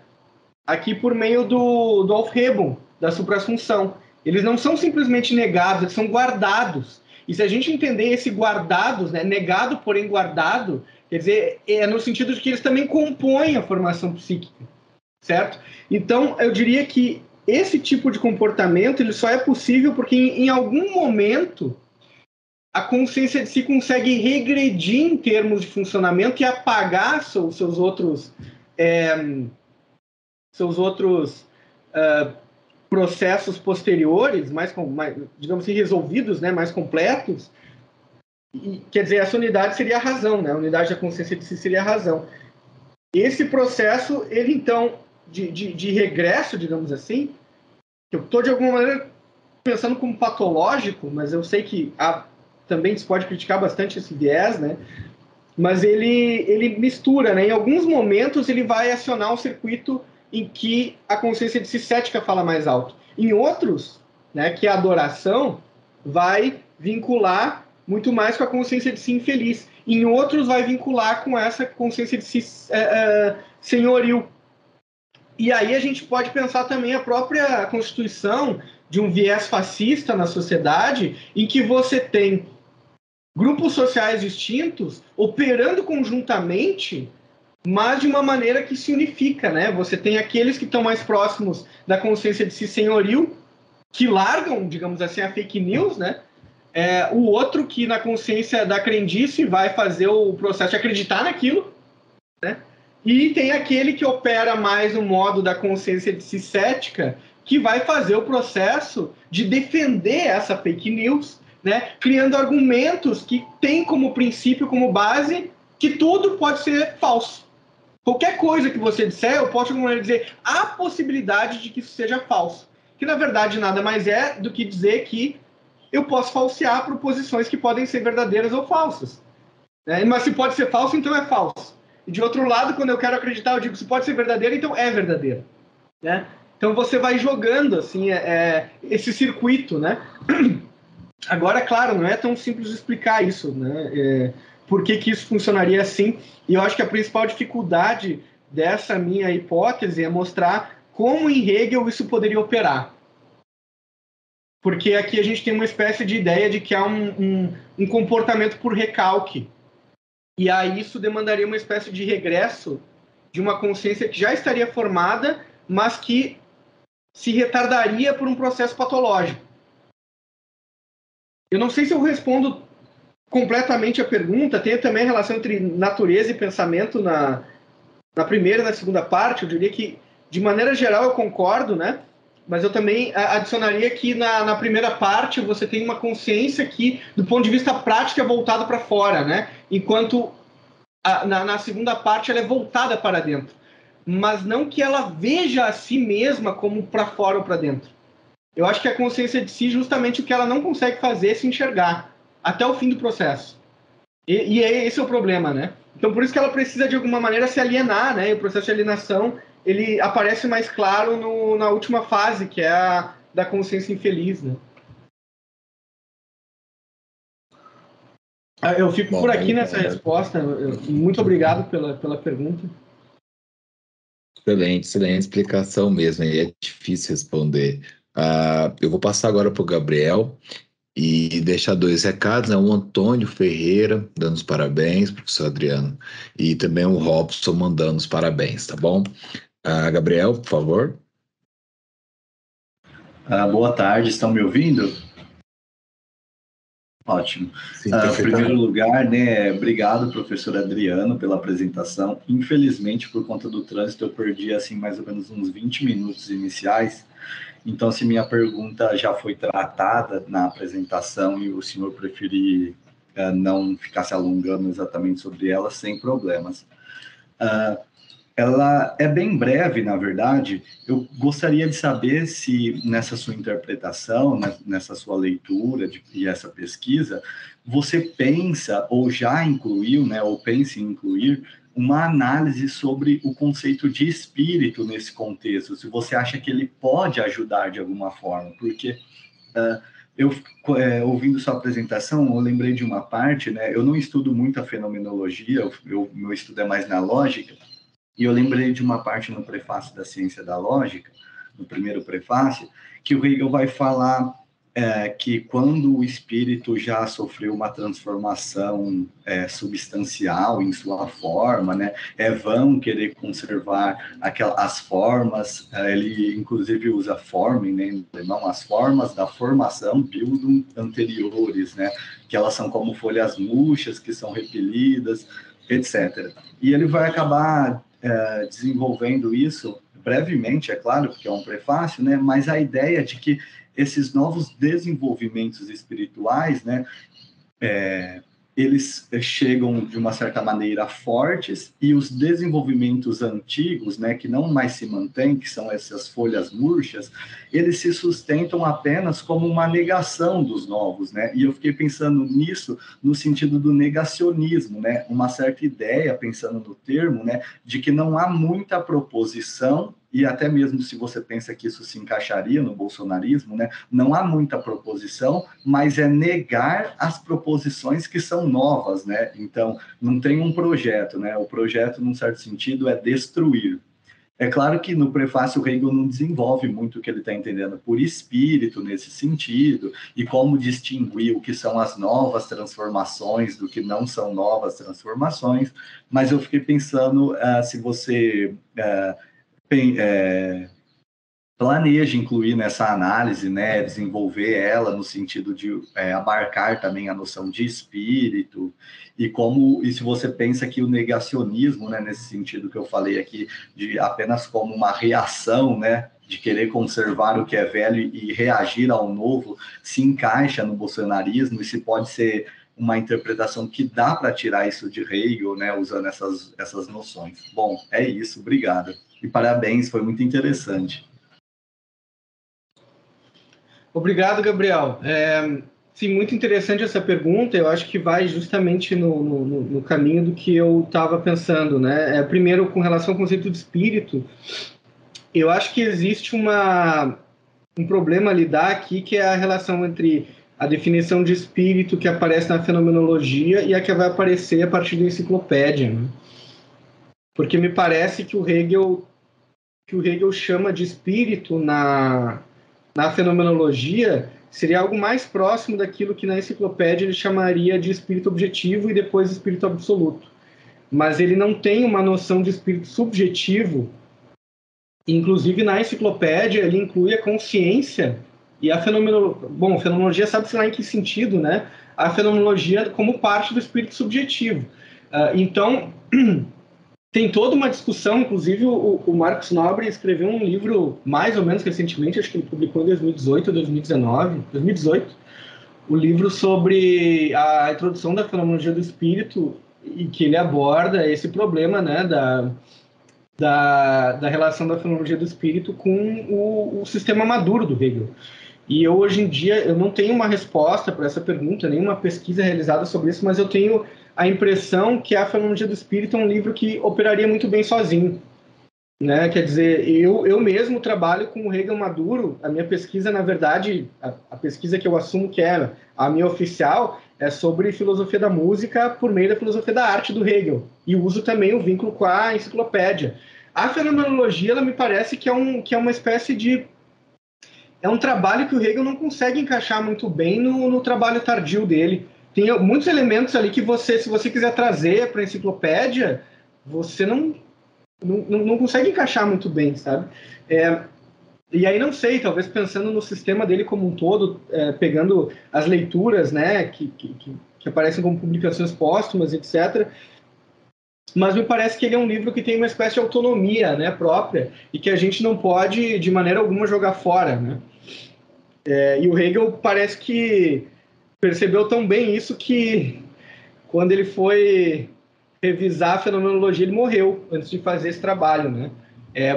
Aqui por meio do Aufhebung, da suprassunção. Eles não são simplesmente negados, eles são guardados. E se a gente entender esse guardados, né, negado porém guardado, quer dizer, é no sentido de que eles também compõem a formação psíquica, certo? Então, eu diria que esse tipo de comportamento ele só é possível porque em algum momento a consciência de si consegue regredir em termos de funcionamento e apagar seus outros processos posteriores, digamos assim, resolvidos, né, mais completos. E, quer dizer, essa unidade seria a razão, né? A unidade da consciência de si seria a razão. Esse processo, ele então, de regresso, digamos assim, eu estou de alguma maneira pensando como patológico, mas eu sei que também se pode criticar bastante esse viés, né? Mas ele mistura, né? Em alguns momentos ele vai acionar um circuito em que a consciência de si cética fala mais alto. Em outros, né, que a adoração vai vincular muito mais com a consciência de si infeliz. Em outros vai vincular com essa consciência de si senhoril. E aí a gente pode pensar também a própria constituição de um viés fascista na sociedade, em que você tem grupos sociais distintos operando conjuntamente, mas de uma maneira que se unifica, né? Você tem aqueles que estão mais próximos da consciência de si senhoril, que largam, digamos assim, a fake news, né? O outro que na consciência da crendice vai fazer o processo de acreditar naquilo, né? E tem aquele que opera mais no modo da consciência de si cética, que vai fazer o processo de defender essa fake news, né? Criando argumentos que têm como princípio, como base, que tudo pode ser falso. Qualquer coisa que você disser, eu posso dizer a possibilidade de que isso seja falso. Que, na verdade, nada mais é do que dizer que eu posso falsear proposições que podem ser verdadeiras ou falsas. Né? Mas se pode ser falso, então é falso. E, de outro lado, quando eu quero acreditar, eu digo se pode ser verdadeiro, então é verdadeiro. Né? Então, você vai jogando assim, esse circuito, né? Agora, claro, não é tão simples explicar isso, né? Por que isso funcionaria assim? E eu acho que a principal dificuldade dessa minha hipótese é mostrar como em Hegel isso poderia operar. Porque aqui a gente tem uma espécie de ideia de que há um comportamento por recalque. e aí isso demandaria uma espécie de regresso de uma consciência que já estaria formada, mas que se retardaria por um processo patológico. Eu não sei se eu respondo completamente a pergunta, tem também a relação entre natureza e pensamento na primeira e na segunda parte. Eu diria que, de maneira geral, eu concordo, né? Mas eu também adicionaria que na primeira parte você tem uma consciência que, do ponto de vista prático, é voltada para fora, né? Enquanto na segunda parte ela é voltada para dentro. Mas não que ela veja a si mesma como para fora ou para dentro. Eu acho que a consciência de si, justamente o que ela não consegue fazer é se enxergar até o fim do processo. E esse é o problema, né? Então, por isso que ela precisa, de alguma maneira, se alienar, né? E o processo de alienação, ele aparece mais claro na última fase, que é a da consciência infeliz, né? Eu fico por aqui nessa resposta. Muito obrigado pela pergunta. Excelente explicação mesmo. E é difícil responder. Eu vou passar agora para o Gabriel e deixar 2 recados, né? O Antônio Ferreira dando os parabéns, professor Adriano, e também o Robson mandando os parabéns, tá bom? Gabriel, por favor. Boa tarde, estão me ouvindo? Ótimo. Em primeiro lugar, né, obrigado, professor Adriano, pela apresentação. Infelizmente, por conta do trânsito, eu perdi assim, mais ou menos uns 20 minutos iniciais. Então, se minha pergunta já foi tratada na apresentação e o senhor preferir não ficar se alongando exatamente sobre ela, sem problemas. Ela é bem breve, na verdade. Eu gostaria de saber se, nessa sua interpretação, nessa sua leitura e essa pesquisa, você pensa ou já incluiu, né, ou pensa em incluir uma análise sobre o conceito de espírito nesse contexto, se você acha que ele pode ajudar de alguma forma, porque ouvindo sua apresentação, eu lembrei de uma parte, né, eu não estudo muito a fenomenologia, meu estudo é mais na lógica, e eu lembrei de uma parte no prefácio da Ciência da Lógica, no primeiro prefácio, que o Hegel vai falar que quando o espírito já sofreu uma transformação substancial em sua forma, né, é vão querer conservar as formas, ele inclusive usa Formen, né, em alemão, as formas da formação Bildung anteriores, né, que elas são como folhas murchas que são repelidas, etc. E ele vai acabar desenvolvendo isso brevemente, é claro, porque é um prefácio, né, mas a ideia de que esses novos desenvolvimentos espirituais, né, eles chegam de uma certa maneira fortes, e os desenvolvimentos antigos, né, que não mais se mantêm, que são essas folhas murchas, eles se sustentam apenas como uma negação dos novos, né? E eu fiquei pensando nisso no sentido do negacionismo, né? Uma certa ideia, pensando no termo, né, de que não há muita proposição, e até mesmo se você pensa que isso se encaixaria no bolsonarismo, né, não há muita proposição, mas é negar as proposições que são novas, né? Então, não tem um projeto, né? O projeto, num certo sentido, é destruir. É claro que no prefácio o Hegel não desenvolve muito o que ele está entendendo por espírito nesse sentido, e como distinguir o que são as novas transformações do que não são novas transformações, mas eu fiquei pensando se você planeja incluir nessa análise, né, desenvolver ela no sentido de abarcar também a noção de espírito, e se você pensa que o negacionismo, né, nesse sentido que eu falei aqui, de apenas como uma reação, né, de querer conservar o que é velho e reagir ao novo, se encaixa no bolsonarismo, e se pode ser uma interpretação que dá para tirar isso de Hegel, né, usando essas noções. Bom, é isso, obrigado. E parabéns, foi muito interessante. Obrigado, Gabriel. Sim, muito interessante essa pergunta. Eu acho que vai justamente no caminho do que eu estava pensando, né? Primeiro, com relação ao conceito de espírito, eu acho que existe um problema a lidar aqui, que é a relação entre a definição de espírito que aparece na fenomenologia e a que vai aparecer a partir da enciclopédia, né? Porque me parece que o Hegel chama de espírito na fenomenologia seria algo mais próximo daquilo que na enciclopédia ele chamaria de espírito objetivo e depois espírito absoluto. mas ele não tem uma noção de espírito subjetivo. Inclusive, na enciclopédia, ele inclui a consciência e a fenomenologia. Bom, fenomenologia sabe-se lá em que sentido, né? A fenomenologia como parte do espírito subjetivo. Então, tem toda uma discussão, inclusive o Marcos Nobre escreveu um livro mais ou menos recentemente, acho que ele publicou em 2018 ou 2018, o livro sobre a introdução da fenomenologia do espírito, e que ele aborda esse problema, né, da relação da fenomenologia do espírito com o sistema maduro do Hegel. E eu, hoje em dia, eu não tenho uma resposta para essa pergunta, nenhuma pesquisa realizada sobre isso, mas eu tenho a impressão que a Fenomenologia do Espírito é um livro que operaria muito bem sozinho, né? Quer dizer, eu mesmo trabalho com o Hegel maduro. A minha pesquisa, na verdade, a pesquisa que eu assumo que é a minha oficial, é sobre filosofia da música por meio da filosofia da arte do Hegel. E uso também o vínculo com a enciclopédia. A fenomenologia, ela me parece que é uma espécie de... É um trabalho que o Hegel não consegue encaixar muito bem no trabalho tardio dele. Tem muitos elementos ali que você, se você quiser trazer para a enciclopédia, você não consegue encaixar muito bem, sabe? E aí, não sei, talvez pensando no sistema dele como um todo, pegando as leituras, né, que aparecem como publicações póstumas, etc., mas me parece que ele é um livro que tem uma espécie de autonomia, né, própria, e que a gente não pode, de maneira alguma, jogar fora, né? E o Hegel parece que percebeu tão bem isso que, quando ele foi revisar a fenomenologia, ele morreu antes de fazer esse trabalho, né?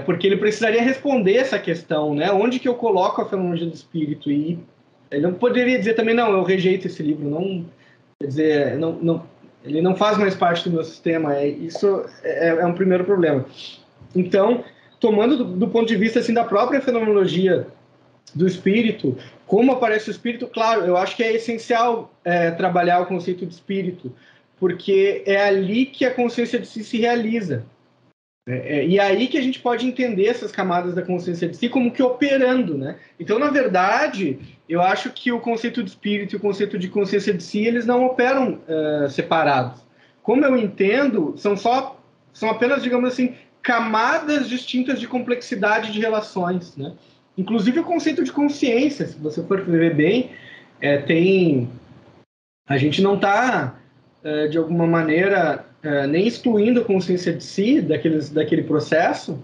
Porque ele precisaria responder essa questão, né? Onde que eu coloco a fenomenologia do espírito? E ele não poderia dizer também, não, eu rejeito esse livro, não, quer dizer, ele não faz mais parte do meu sistema. Isso é um primeiro problema. Então, tomando do ponto de vista assim, da própria fenomenologia do espírito, como aparece o espírito, claro, eu acho que é essencial trabalhar o conceito de espírito, porque é ali que a consciência de si se realiza. E é aí que a gente pode entender essas camadas da consciência de si como que operando, né? Então, na verdade, eu acho que o conceito de espírito e o conceito de consciência de si, eles não operam separados. Como eu entendo, são apenas, digamos assim, camadas distintas de complexidade de relações, né? Inclusive o conceito de consciência, se você for ver bem, a gente não está, de alguma maneira, nem excluindo a consciência de si daquele processo,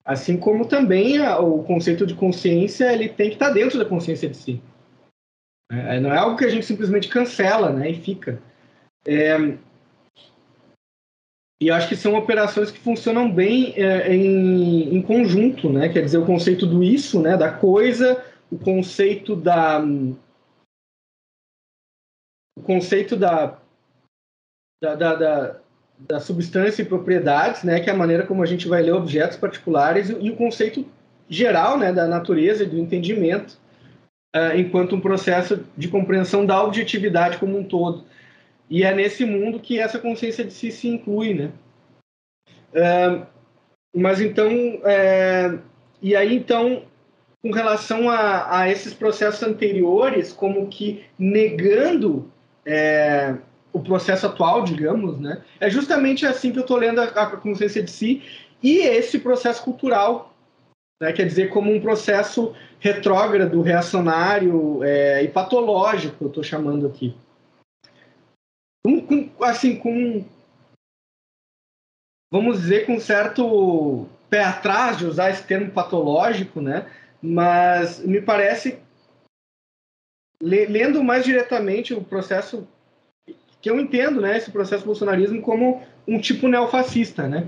assim como também o conceito de consciência ele tem que estar dentro da consciência de si. Não é algo que a gente simplesmente cancela, né, e fica. E acho que são operações que funcionam bem em conjunto, né? Quer dizer, o conceito do isso, né, da coisa, o conceito da substância e propriedades, né, que é a maneira como a gente vai ler objetos particulares, e o conceito geral, né, da natureza e do entendimento, enquanto um processo de compreensão da objetividade como um todo. E é nesse mundo que essa consciência de si se inclui, né? Mas então, e aí então, com relação a esses processos anteriores, como que negando o processo atual, digamos, né? É justamente assim que eu estou lendo a consciência de si e esse processo cultural, né? Quer dizer, como um processo retrógrado, reacionário e patológico, eu estou chamando aqui. Vamos dizer, com certo pé atrás de usar esse termo patológico, né? Mas me parece, lendo mais diretamente o processo, que eu entendo, né, esse processo do bolsonarismo como um tipo neofascista, né?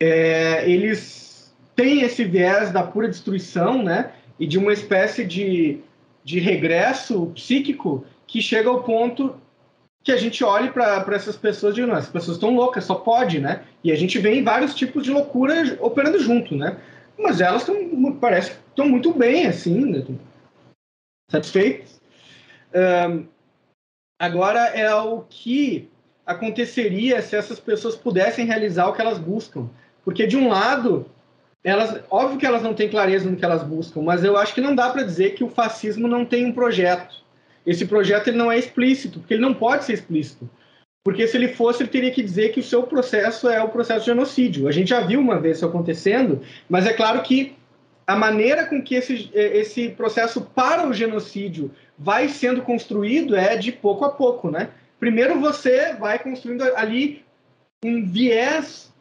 Eles têm esse viés da pura destruição, né? E de uma espécie de regresso psíquico que chega ao ponto que a gente olhe para essas pessoas e diga, não, essas pessoas estão loucas, só pode, né? E a gente vê em vários tipos de loucura operando junto, né? Mas elas parece que estão muito bem, assim, né? Satisfeitas. Agora é o que aconteceria se essas pessoas pudessem realizar o que elas buscam. Porque, de um lado, óbvio que elas não têm clareza no que elas buscam, mas eu acho que não dá para dizer que o fascismo não tem um projeto. Esse projeto ele não é explícito, porque ele não pode ser explícito. Porque se ele fosse, ele teria que dizer que o seu processo é o processo de genocídio. A gente já viu uma vez isso acontecendo, mas é claro que a maneira com que esse processo para o genocídio vai sendo construído é de pouco a pouco, né? Primeiro você vai construindo ali um viés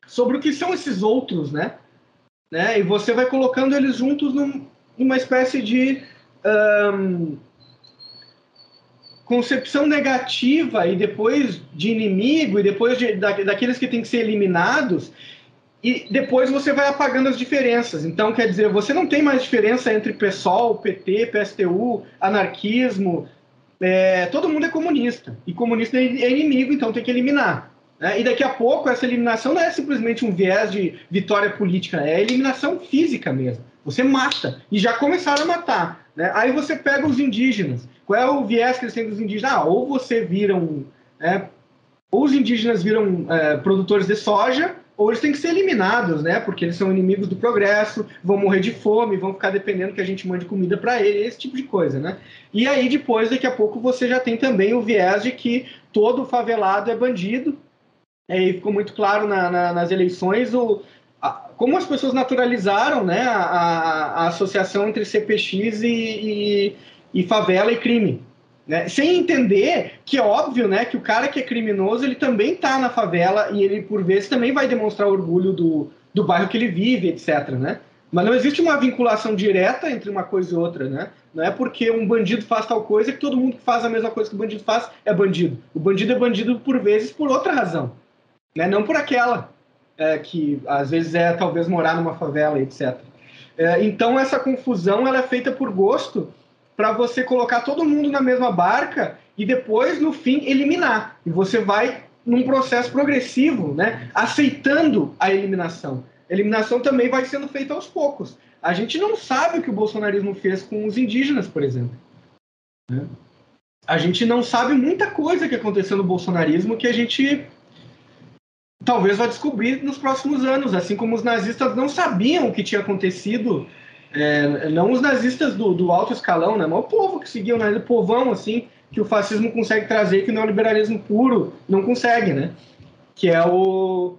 sobre o que são esses outros, né? E você vai colocando eles juntos numa espécie de concepção negativa e depois de inimigo e depois daqueles que têm que ser eliminados, e depois você vai apagando as diferenças. Então, quer dizer, você não tem mais diferença entre PSOL, PT, PSTU, anarquismo, todo mundo é comunista, e comunista é inimigo, então tem que eliminar. Né? E daqui a pouco essa eliminação não é simplesmente um viés de vitória política, é eliminação física mesmo. Você mata, e já começaram a matar. Né? Aí você pega os indígenas. Qual é o viés que eles têm dos indígenas? Ou você viram... ou os indígenas viram produtores de soja, ou eles têm que ser eliminados, né? Porque eles são inimigos do progresso, vão morrer de fome, vão ficar dependendo que a gente mande comida para eles, esse tipo de coisa, né? E aí depois, daqui a pouco, você já tem também o viés de que todo favelado é bandido. E ficou muito claro nas eleições como as pessoas naturalizaram, né, a associação entre CPX e favela e crime. Né? Sem entender que é óbvio, né, que o cara que é criminoso, ele também está na favela e ele, por vezes, também vai demonstrar orgulho do bairro que ele vive, etc. Né? Mas não existe uma vinculação direta entre uma coisa e outra. Né? Não é porque um bandido faz tal coisa que todo mundo que faz a mesma coisa que o bandido faz é bandido. O bandido é bandido, por vezes, por outra razão. Né? Não por aquela que, às vezes, talvez morar numa favela, etc. Então, essa confusão ela é feita por gosto, para você colocar todo mundo na mesma barca e depois, no fim, eliminar. E você vai num processo progressivo, né, aceitando a eliminação. A eliminação também vai sendo feita aos poucos. A gente não sabe o que o bolsonarismo fez com os indígenas, por exemplo. Né? A gente não sabe muita coisa que aconteceu no bolsonarismo que a gente talvez vai descobrir nos próximos anos, assim como os nazistas não sabiam o que tinha acontecido. Não os nazistas do alto escalão, né? Mas o povo que seguia o povão, assim, que o fascismo consegue trazer, que o neoliberalismo puro não consegue, né? Que é o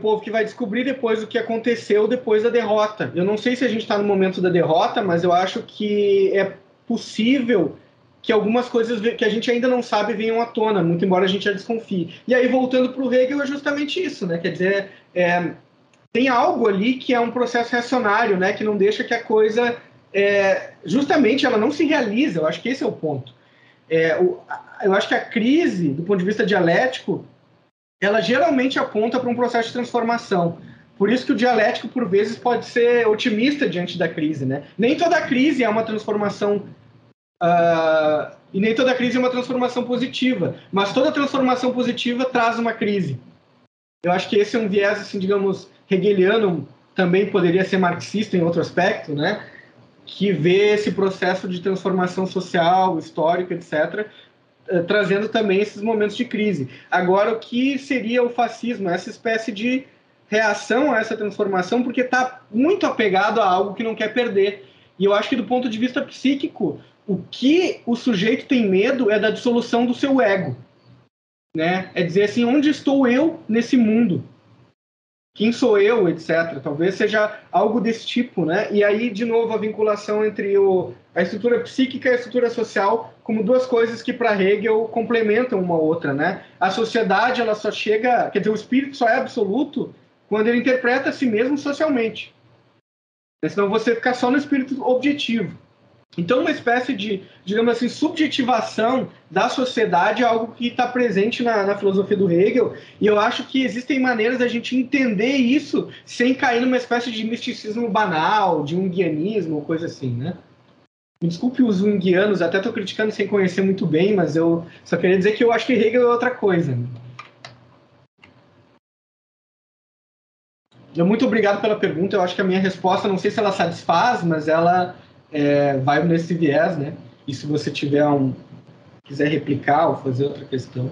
povo que vai descobrir depois o que aconteceu depois da derrota. Eu não sei se a gente está no momento da derrota, mas eu acho que é possível que algumas coisas que a gente ainda não sabe venham à tona, muito embora a gente já desconfie. E aí, voltando para o Hegel, é justamente isso, né? Quer dizer, tem algo ali que é um processo reacionário, né, que não deixa que a coisa, justamente, ela não se realiza. Eu acho que esse é o ponto. Eu acho que a crise, do ponto de vista dialético, ela geralmente aponta para um processo de transformação. Por isso que o dialético, por vezes, pode ser otimista diante da crise. Né? Nem toda crise é uma transformação... e nem toda crise é uma transformação positiva. Mas toda transformação positiva traz uma crise. Eu acho que esse é um viés, assim, digamos, hegeliano, também poderia ser marxista em outro aspecto, né? Que vê esse processo de transformação social, histórica, etc., trazendo também esses momentos de crise. Agora, o que seria o fascismo? Essa espécie de reação a essa transformação, porque está muito apegado a algo que não quer perder. E eu acho que, do ponto de vista psíquico, o que o sujeito tem medo é da dissolução do seu ego. Né? É dizer assim, onde estou eu nesse mundo? Quem sou eu, etc. Talvez seja algo desse tipo, né? E aí, de novo, a vinculação entre a estrutura psíquica e a estrutura social como duas coisas que, para Hegel, complementam uma outra, né? A sociedade, ela só chega... Quer dizer, o espírito só é absoluto quando ele interpreta a si mesmo socialmente. Senão você fica só no espírito objetivo. Então, uma espécie de, digamos assim, subjetivação da sociedade é algo que está presente na filosofia do Hegel, e eu acho que existem maneiras da gente entender isso sem cair numa espécie de misticismo banal, de junguianismo, coisa assim, né? Me desculpe os junguianos, até estou criticando sem conhecer muito bem, mas eu só queria dizer que eu acho que Hegel é outra coisa. Muito obrigado pela pergunta, eu acho que a minha resposta, não sei se ela satisfaz, mas ela... vai nesse viés, né? E se você quiser replicar ou fazer outra questão.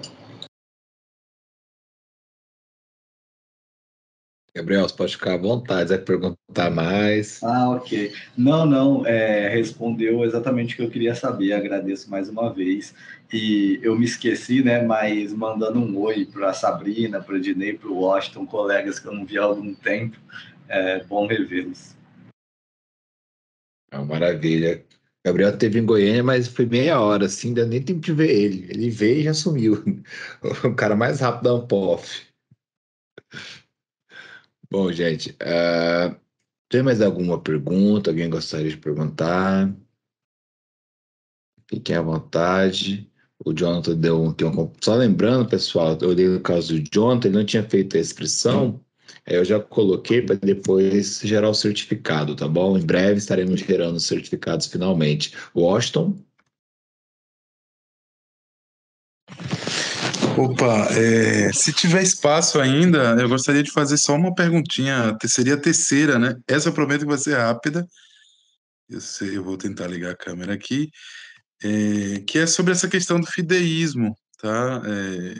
Gabriel, você pode ficar à vontade, vai perguntar mais. Ah, ok. Não, respondeu exatamente o que eu queria saber. Agradeço mais uma vez. E eu me esqueci, né? Mas mandando um oi para a Sabrina, para o Ednei, para o Washington, colegas que eu não vi há algum tempo. É bom revê-los. Maravilha. Gabriel esteve em Goiânia, mas foi meia hora, assim, deu nem tempo de ver ele. Ele veio e já sumiu. O cara mais rápido da Ampof. Bom, gente, tem mais alguma pergunta? Alguém gostaria de perguntar? Fiquem à vontade. O Jonathan Só lembrando, pessoal, eu olhei no caso do Jonathan, ele não tinha feito a inscrição. Eu já coloquei para depois gerar o certificado, tá bom? Em breve estaremos gerando os certificados finalmente. Washington? Opa, se tiver espaço ainda, eu gostaria de fazer só uma perguntinha, seria a terceira, né? Essa eu prometo que vai ser rápida. Eu sei, eu vou tentar ligar a câmera aqui, que é sobre essa questão do fideísmo, tá? É,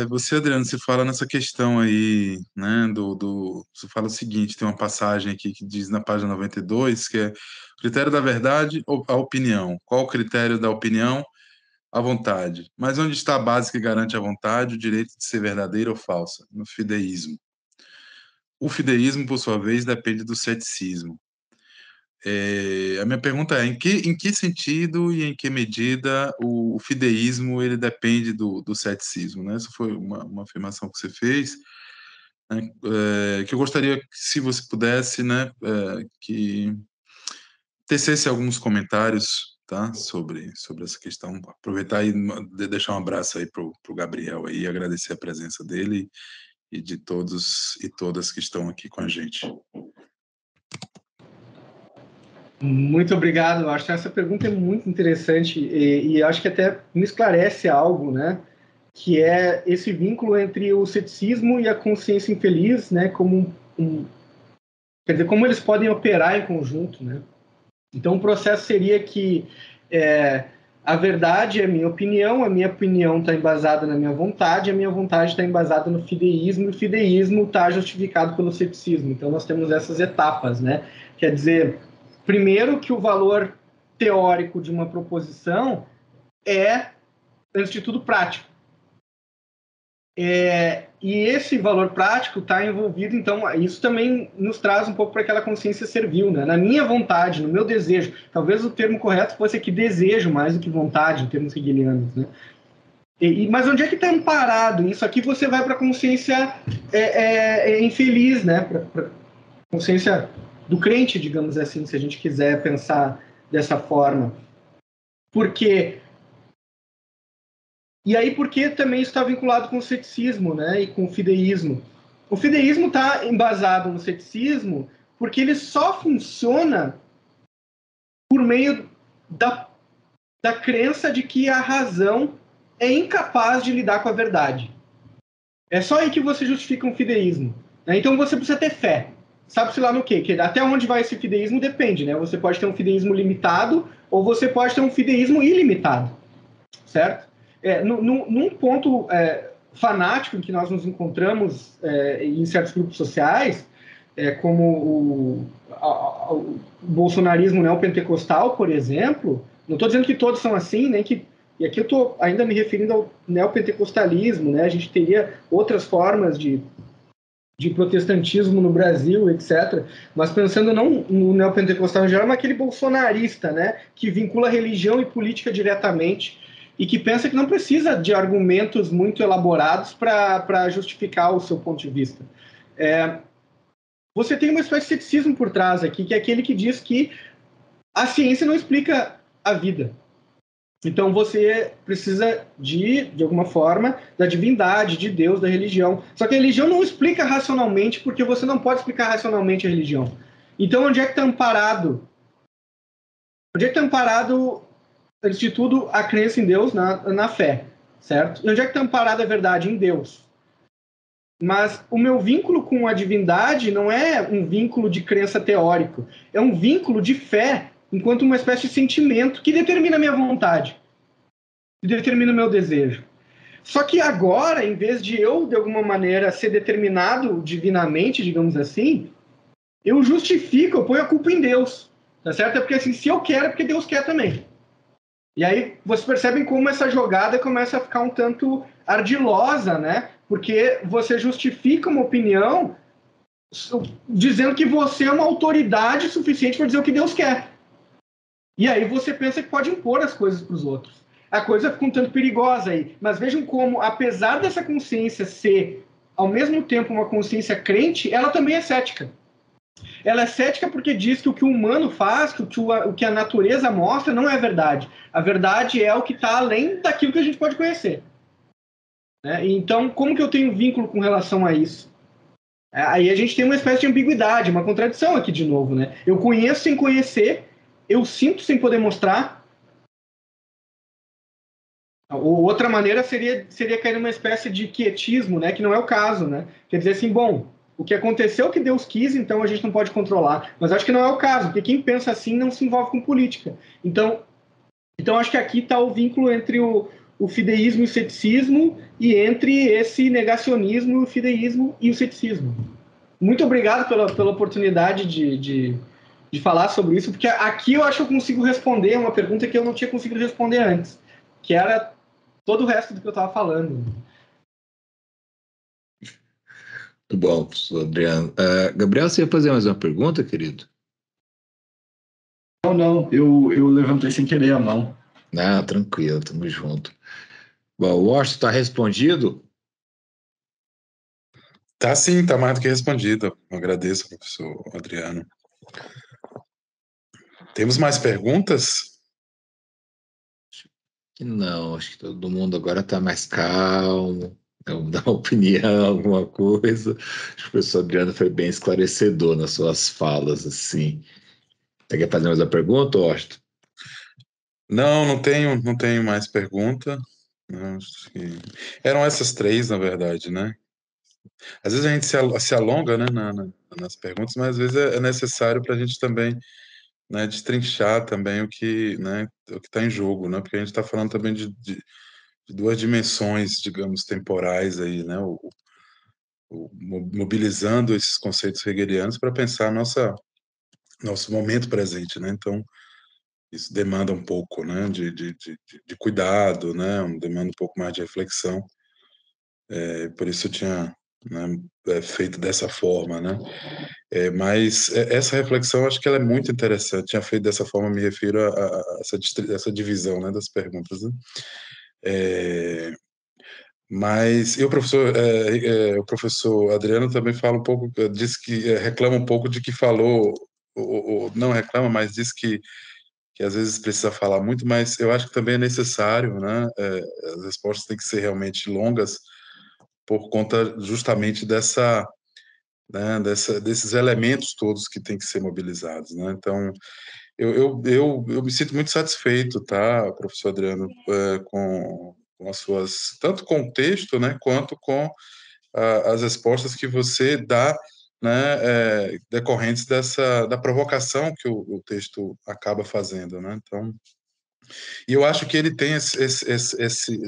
você, Adriano, você fala nessa questão aí, né, você fala o seguinte, tem uma passagem aqui que diz na página 92, que é o critério da verdade ou a opinião? Qual o critério da opinião? A vontade. Mas onde está a base que garante a vontade, o direito de ser verdadeira ou falsa? No fideísmo. O fideísmo, por sua vez, depende do ceticismo. A minha pergunta é, em que sentido e em que medida o fideísmo ele depende do ceticismo, né? Essa foi uma afirmação que você fez, né? Que eu gostaria que, se você pudesse, né, que tecesse alguns comentários, tá, sobre essa questão. Aproveitar e deixar um abraço aí pro Gabriel aí, e agradecer a presença dele e de todos e todas que estão aqui com a gente. Muito obrigado. Eu acho que essa pergunta é muito interessante e acho que até me esclarece algo, né? Que é esse vínculo entre o ceticismo e a consciência infeliz, né? Quer dizer, como eles podem operar em conjunto, né? Então, o processo seria que a verdade é a minha opinião está embasada na minha vontade, a minha vontade está embasada no fideísmo, e o fideísmo está justificado pelo ceticismo. Então, nós temos essas etapas, né? Quer dizer, primeiro que o valor teórico de uma proposição é, antes de tudo, prático. E esse valor prático está envolvido, então, isso também nos traz um pouco para aquela consciência servil, né? Na minha vontade, no meu desejo. Talvez o termo correto fosse aqui desejo mais do que vontade, em termos hegelianos, né? Mas onde é que está amparado? Isso aqui você vai para a consciência infeliz, né? Para consciência do crente, digamos assim, se a gente quiser pensar dessa forma. Porque... E aí, porque também isso está vinculado com o ceticismo, né, e com o fideísmo. O fideísmo está embasado no ceticismo porque ele só funciona por meio da crença de que a razão é incapaz de lidar com a verdade. É só aí que você justifica um fideísmo. Né? Então você precisa ter fé. Sabe-se lá no quê? Que até onde vai esse fideísmo depende. Né? Você pode ter um fideísmo limitado ou você pode ter um fideísmo ilimitado. Certo? Num ponto fanático em que nós nos encontramos em certos grupos sociais, como o bolsonarismo neopentecostal, por exemplo, não estou dizendo que todos são assim, nem que, e aqui eu estou ainda me referindo ao neopentecostalismo, né? A gente teria outras formas de protestantismo no Brasil, etc. Mas pensando não no neopentecostal em geral, mas aquele bolsonarista, né? Que vincula religião e política diretamente, e que pensa que não precisa de argumentos muito elaborados para justificar o seu ponto de vista. Você tem uma espécie de ceticismo por trás aqui, que é aquele que diz que a ciência não explica a vida. Então você precisa de alguma forma, da divindade, de Deus, da religião. Só que a religião não explica racionalmente, porque você não pode explicar racionalmente a religião. Então onde é que está amparado? Onde é que está amparado, antes de tudo, a crença em Deus na fé, certo? E onde é que está amparada a verdade? Em Deus. Mas o meu vínculo com a divindade não é um vínculo de crença teórico, é um vínculo de fé, enquanto uma espécie de sentimento que determina a minha vontade, que determina o meu desejo. Só que agora, em vez de eu, de alguma maneira, ser determinado divinamente, digamos assim, eu justifico, eu ponho a culpa em Deus. Tá certo? É porque assim, se eu quero, é porque Deus quer também. E aí vocês percebem como essa jogada começa a ficar um tanto ardilosa, né? Porque você justifica uma opinião dizendo que você é uma autoridade suficiente para dizer o que Deus quer. E aí você pensa que pode impor as coisas para os outros. A coisa fica um tanto perigosa aí. Mas vejam como, apesar dessa consciência ser, ao mesmo tempo, uma consciência crente, ela também é cética. Ela é cética porque diz que o que o humano faz, que o que a natureza mostra, não é verdade. A verdade é o que está além daquilo que a gente pode conhecer. Né? Então, como que eu tenho vínculo com relação a isso? Aí a gente tem uma espécie de ambiguidade, uma contradição aqui de novo. Né? Eu conheço sem conhecer, eu sinto sem poder mostrar. Ou outra maneira seria cair numa espécie de quietismo, né? Que não é o caso. Né? Quer dizer assim, bom, o que aconteceu que Deus quis, então a gente não pode controlar. Mas acho que não é o caso, porque quem pensa assim não se envolve com política. Então acho que aqui está o vínculo entre o fideísmo e o ceticismo e entre esse negacionismo, o fideísmo e o ceticismo. Muito obrigado pela oportunidade de falar sobre isso, porque aqui eu acho que eu consigo responder uma pergunta que eu não tinha conseguido responder antes, que era todo o resto do que eu estava falando. Muito bom, professor Adriano. Gabriel, você ia fazer mais uma pergunta, querido? Não, eu levantei sem querer a mão. Não, tranquilo, tamo junto. Bom, o Washington está respondido? Tá sim, tá mais do que respondido. Eu agradeço, professor Adriano. Temos mais perguntas? Não, acho que todo mundo agora está mais calmo, dar uma opinião, alguma coisa. Acho que o professor Adriano foi bem esclarecedor nas suas falas, assim. Você quer fazer mais uma pergunta, Washington? Não tenho mais pergunta. Não, acho que... Eram essas três, na verdade, né? Às vezes a gente se alonga, né, nas perguntas, mas às vezes é necessário para a gente também, né, destrinchar também o que, né, o que está em jogo, né? Porque a gente está falando também de duas dimensões, digamos, temporais aí, né? Mobilizando esses conceitos hegelianos para pensar nosso momento presente, né? Então, isso demanda um pouco, né, de cuidado, né? Demanda um pouco mais de reflexão. Por isso eu tinha, né, feito dessa forma, né? Mas essa reflexão, eu acho que ela é muito interessante. Tinha feito dessa forma, me refiro a essa divisão, né, das perguntas, né? Mas e o professor Adriano também fala um pouco, diz que reclama um pouco de que falou, ou não reclama, mas diz que às vezes precisa falar muito, mas eu acho que também é necessário, né? As respostas têm que ser realmente longas por conta justamente né, desses elementos todos que têm que ser mobilizados, né? Então, eu me sinto muito satisfeito, tá, professor Adriano, com as suas, tanto com o texto, né, quanto com as respostas que você dá, né, decorrentes da provocação que o texto acaba fazendo, né? Então, e eu acho que ele tem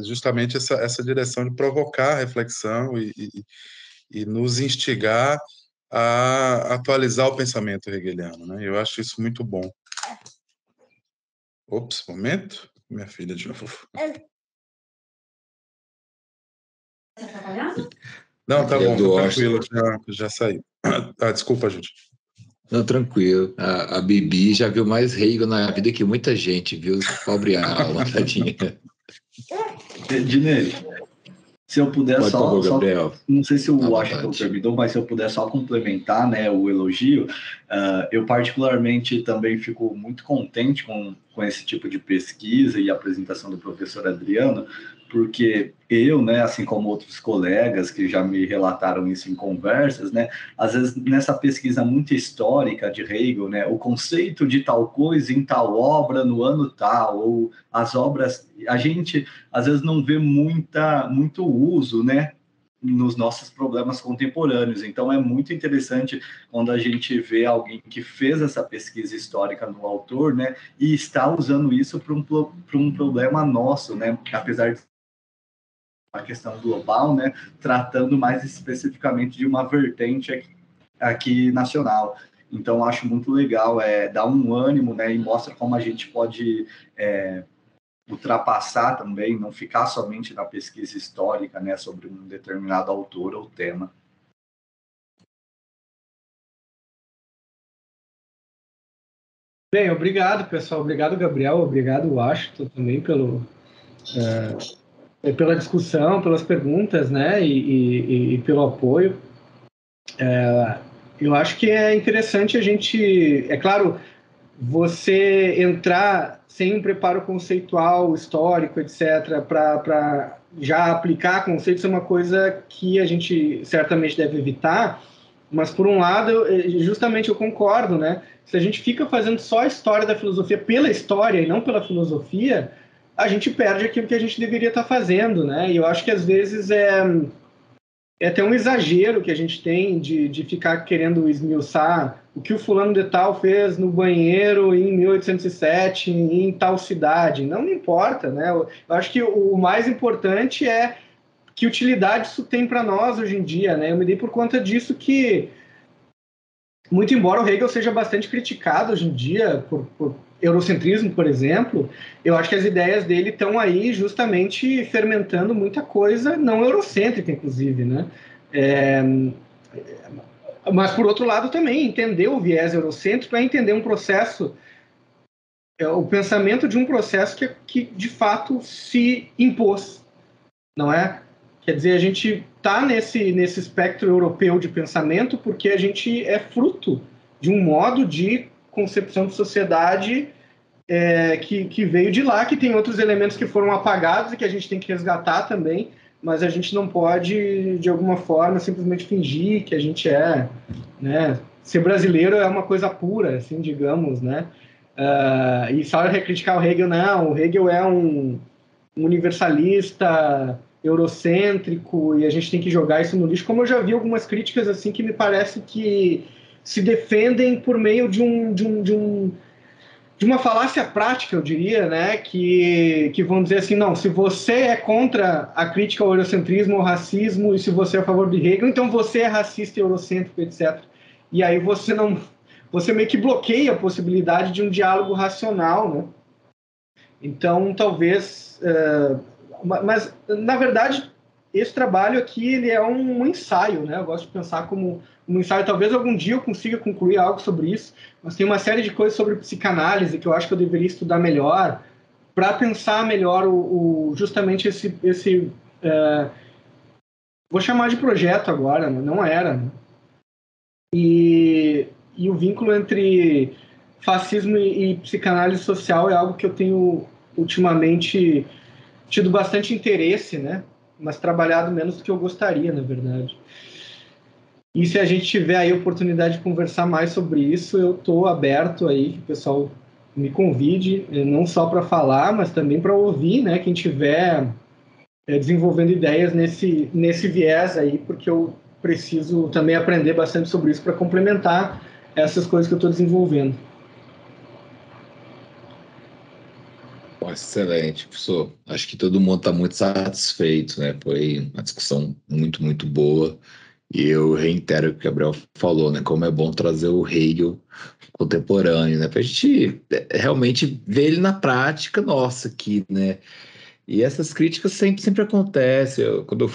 justamente essa direção de provocar a reflexão e nos instigar a atualizar o pensamento hegeliano, né? Eu acho isso muito bom. Ops, momento. Minha filha de novo. Tá atrapalhando? Não, tá bom, Do tá Washington. tranquilo, já saiu. Desculpa, gente. Não, tranquilo. A Bibi já viu mais Hegel na vida que muita gente, viu? Pobre alma, tadinha. Dinei, se eu puder Pode, por favor, Gabriel. Não sei se À o Washington vontade. permitiu, mas se eu puder só complementar, né, o elogio, eu particularmente também fico muito contente com esse tipo de pesquisa e apresentação do professor Adriano, porque eu, né, assim como outros colegas que já me relataram isso em conversas, né, às vezes nessa pesquisa muito histórica de Hegel, né, o conceito de tal coisa em tal obra no ano tal, ou as obras, a gente às vezes não vê muito uso, né, nos nossos problemas contemporâneos. Então, é muito interessante quando a gente vê alguém que fez essa pesquisa histórica no autor, né, e está usando isso para um problema nosso, né, apesar de uma questão global, né, tratando mais especificamente de uma vertente aqui nacional. Então, acho muito legal, dá um ânimo, né, e mostra como a gente pode ultrapassar também, não ficar somente na pesquisa histórica, né, sobre um determinado autor ou tema. Bem, obrigado, pessoal. Obrigado, Gabriel. Obrigado, Washington, também pela discussão, pelas perguntas, né, e pelo apoio. Eu acho que é interessante a gente, é claro, você entrar sem um preparo conceitual, histórico, etc., para já aplicar conceitos é uma coisa que a gente certamente deve evitar, mas, por um lado, justamente eu concordo, né? Se a gente fica fazendo só a história da filosofia pela história e não pela filosofia, a gente perde aquilo que a gente deveria estar fazendo, né? E eu acho que, às vezes, é até um exagero que a gente tem de ficar querendo esmiuçar o que o fulano de tal fez no banheiro em 1807 em tal cidade. Não me importa, né? Eu acho que o mais importante é que utilidade isso tem para nós hoje em dia, né? Eu me dei por conta disso que, muito embora o Hegel seja bastante criticado hoje em dia por eurocentrismo, por exemplo, eu acho que as ideias dele estão aí justamente fermentando muita coisa não eurocêntrica, inclusive, né? Mas, por outro lado, também entender o viés eurocêntrico é entender um processo, o pensamento de um processo que de fato se impôs, não é? Quer dizer, a gente está nesse espectro europeu de pensamento porque a gente é fruto de um modo de concepção de sociedade que veio de lá, que tem outros elementos que foram apagados e que a gente tem que resgatar também, mas a gente não pode, de alguma forma, simplesmente fingir que a gente né? Ser brasileiro é uma coisa pura, assim, digamos, né? E só recriticar o Hegel, não, o Hegel é um universalista eurocêntrico e a gente tem que jogar isso no lixo, como eu já vi algumas críticas assim que me parece que se defendem por meio de uma falácia prática, eu diria, né, que vão dizer assim, não, se você é contra a crítica ao eurocentrismo, ao racismo, e se você é a favor de Hegel, então você é racista e eurocêntrico, etc. E aí você meio que bloqueia a possibilidade de um diálogo racional, né? Então, talvez... mas, na verdade, esse trabalho aqui ele é um ensaio, né? Eu gosto de pensar como um ensaio. Talvez algum dia eu consiga concluir algo sobre isso, mas tem uma série de coisas sobre psicanálise que eu acho que eu deveria estudar melhor para pensar melhor justamente esse vou chamar de projeto agora, né? Não era, né? E o vínculo entre fascismo e psicanálise social é algo que eu tenho ultimamente tido bastante interesse, né? Mas trabalhado menos do que eu gostaria, na verdade. E se a gente tiver aí a oportunidade de conversar mais sobre isso, eu estou aberto aí, que o pessoal me convide, não só para falar, mas também para ouvir, né? Quem tiver desenvolvendo ideias nesse viés aí, porque eu preciso também aprender bastante sobre isso para complementar essas coisas que eu estou desenvolvendo. Excelente, professor. Acho que todo mundo está muito satisfeito, né? Foi uma discussão muito, muito boa. E eu reitero o que o Gabriel falou, né? Como é bom trazer o Hegel contemporâneo, né? Para a gente realmente ver ele na prática nossa aqui, né? E essas críticas sempre acontecem. Quando eu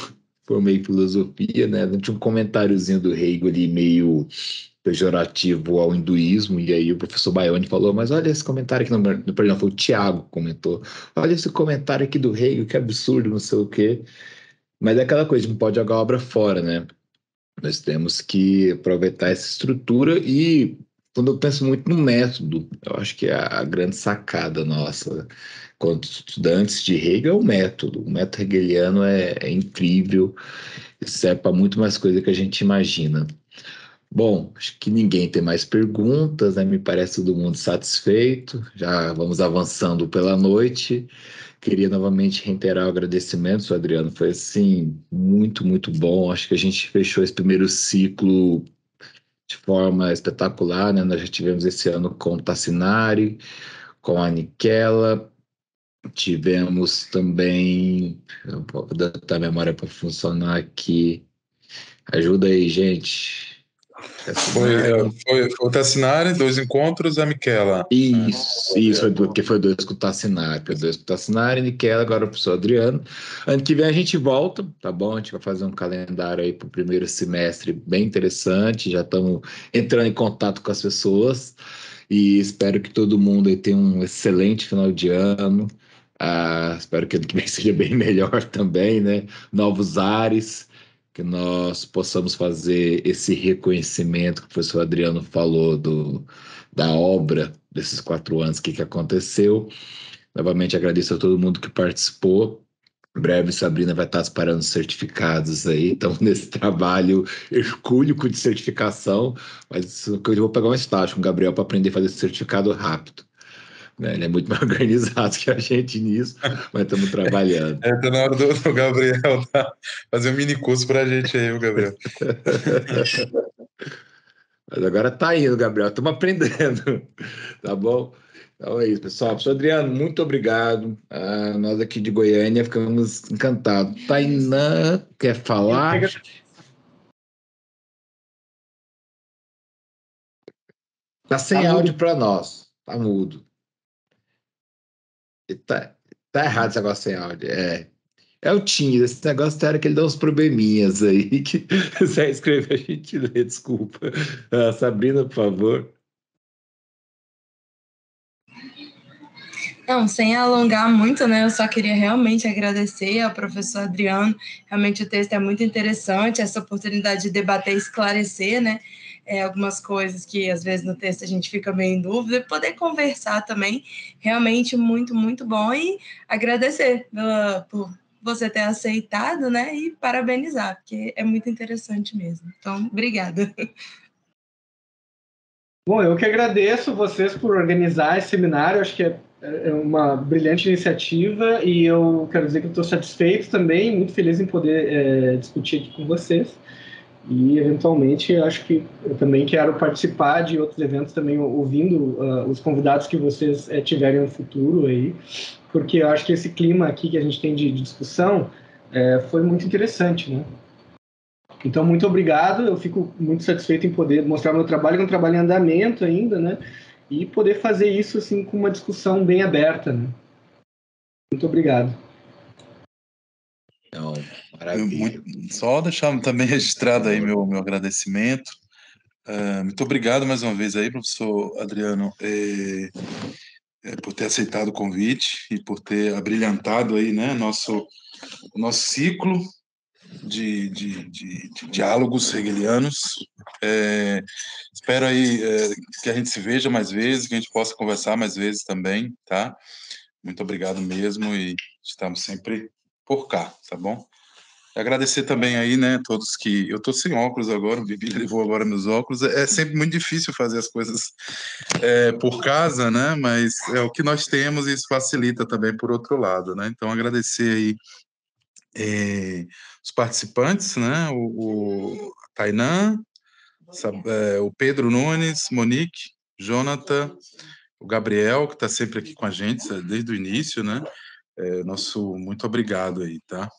formei filosofia, né? Tinha um comentáriozinho do Hegel ali meio pejorativo ao hinduísmo, e aí o professor Baioni falou, mas olha esse comentário aqui, perdão, foi o Tiago que comentou, olha esse comentário aqui do Hegel, que absurdo, não sei o quê. Mas é aquela coisa, não pode jogar a obra fora, né? Nós temos que aproveitar essa estrutura e quando eu penso muito no método, eu acho que é a grande sacada nossa, quando estudantes de Hegel, é o método. O método hegeliano é incrível, serve para muito mais coisa que a gente imagina. Bom, acho que ninguém tem mais perguntas, né? Me parece todo mundo satisfeito. Já vamos avançando pela noite. Queria novamente reiterar o agradecimento, Adriano. Foi assim, muito, muito bom. Acho que a gente fechou esse primeiro ciclo de forma espetacular, né? Nós já tivemos esse ano com o Tassinari, com a Niquela, Tivemos também, eu vou botar a memória para funcionar aqui. Ajuda aí, gente. Foi o Tassinari, 2 encontros, a Michela. Isso, foi porque foi 2 com o Tassinari. Foi 2 com o Tassinari, Niquela, agora o professor Adriano. Ano que vem a gente volta, tá bom? A gente vai fazer um calendário aí para o primeiro semestre bem interessante. Já estamos entrando em contato com as pessoas e espero que todo mundo aí tenha um excelente final de ano. Espero que ano que vem seja bem melhor também, né? Novos ares, que nós possamos fazer esse reconhecimento que o professor Adriano falou da obra desses 4 anos, o que aconteceu. Novamente agradeço a todo mundo que participou. Em breve, Sabrina vai estar disparando certificados aí. Então, nesse trabalho hercúleo de certificação, mas eu vou pegar um estágio com o Gabriel para aprender a fazer certificado rápido. Né? Ele é muito mais organizado que a gente nisso, mas estamos trabalhando. Tá na hora do Gabriel fazer um mini curso para a gente aí, o Gabriel. Mas agora tá indo, Gabriel, estamos aprendendo, tá bom? Então é isso, pessoal. Professor Adriano, muito obrigado. Nós aqui de Goiânia ficamos encantados. Tainã, quer falar? Tá sem áudio para nós, tá mudo. Tá errado esse negócio sem áudio. É o Tim, esse negócio era que ele dá uns probleminhas aí, que você escreveu, a gente lê, desculpa. Sabrina, por favor. Não, sem alongar muito, né? Eu só queria realmente agradecer ao professor Adriano. Realmente o texto é muito interessante, essa oportunidade de debater e esclarecer, né? Algumas coisas que às vezes no texto a gente fica meio em dúvida, e poder conversar também, realmente muito, muito bom. E agradecer por você ter aceitado, né? E parabenizar, porque é muito interessante mesmo. Então, obrigada. Bom, eu que agradeço vocês por organizar esse seminário, acho que é uma brilhante iniciativa e eu quero dizer que eu estou satisfeito também, muito feliz em poder discutir aqui com vocês e, eventualmente, acho que eu também quero participar de outros eventos também, ouvindo os convidados que vocês tiverem no futuro aí, porque eu acho que esse clima aqui que a gente tem de discussão foi muito interessante, né? Então, muito obrigado. Eu fico muito satisfeito em poder mostrar meu trabalho, que é um trabalho em andamento ainda, né? E poder fazer isso assim com uma discussão bem aberta, né? Muito obrigado. Não, maravilha. Só deixar também registrado aí meu agradecimento. Muito obrigado mais uma vez aí, professor Adriano, por ter aceitado o convite e por ter abrilhantado aí, né, nosso ciclo de diálogos hegelianos. Espero aí que a gente se veja mais vezes, que a gente possa conversar mais vezes também, tá? Muito obrigado mesmo e estamos sempre por cá, tá bom? E agradecer também aí, né, todos que... Eu tô sem óculos agora, o Bibi levou agora meus óculos. É sempre muito difícil fazer as coisas por casa, né, mas é o que nós temos e isso facilita também por outro lado, né? Então, agradecer aí os participantes, né, o Tainan, o Pedro Nunes, Monique, Jonathan, o Gabriel, que está sempre aqui com a gente desde o início, né? Nosso muito obrigado aí, tá?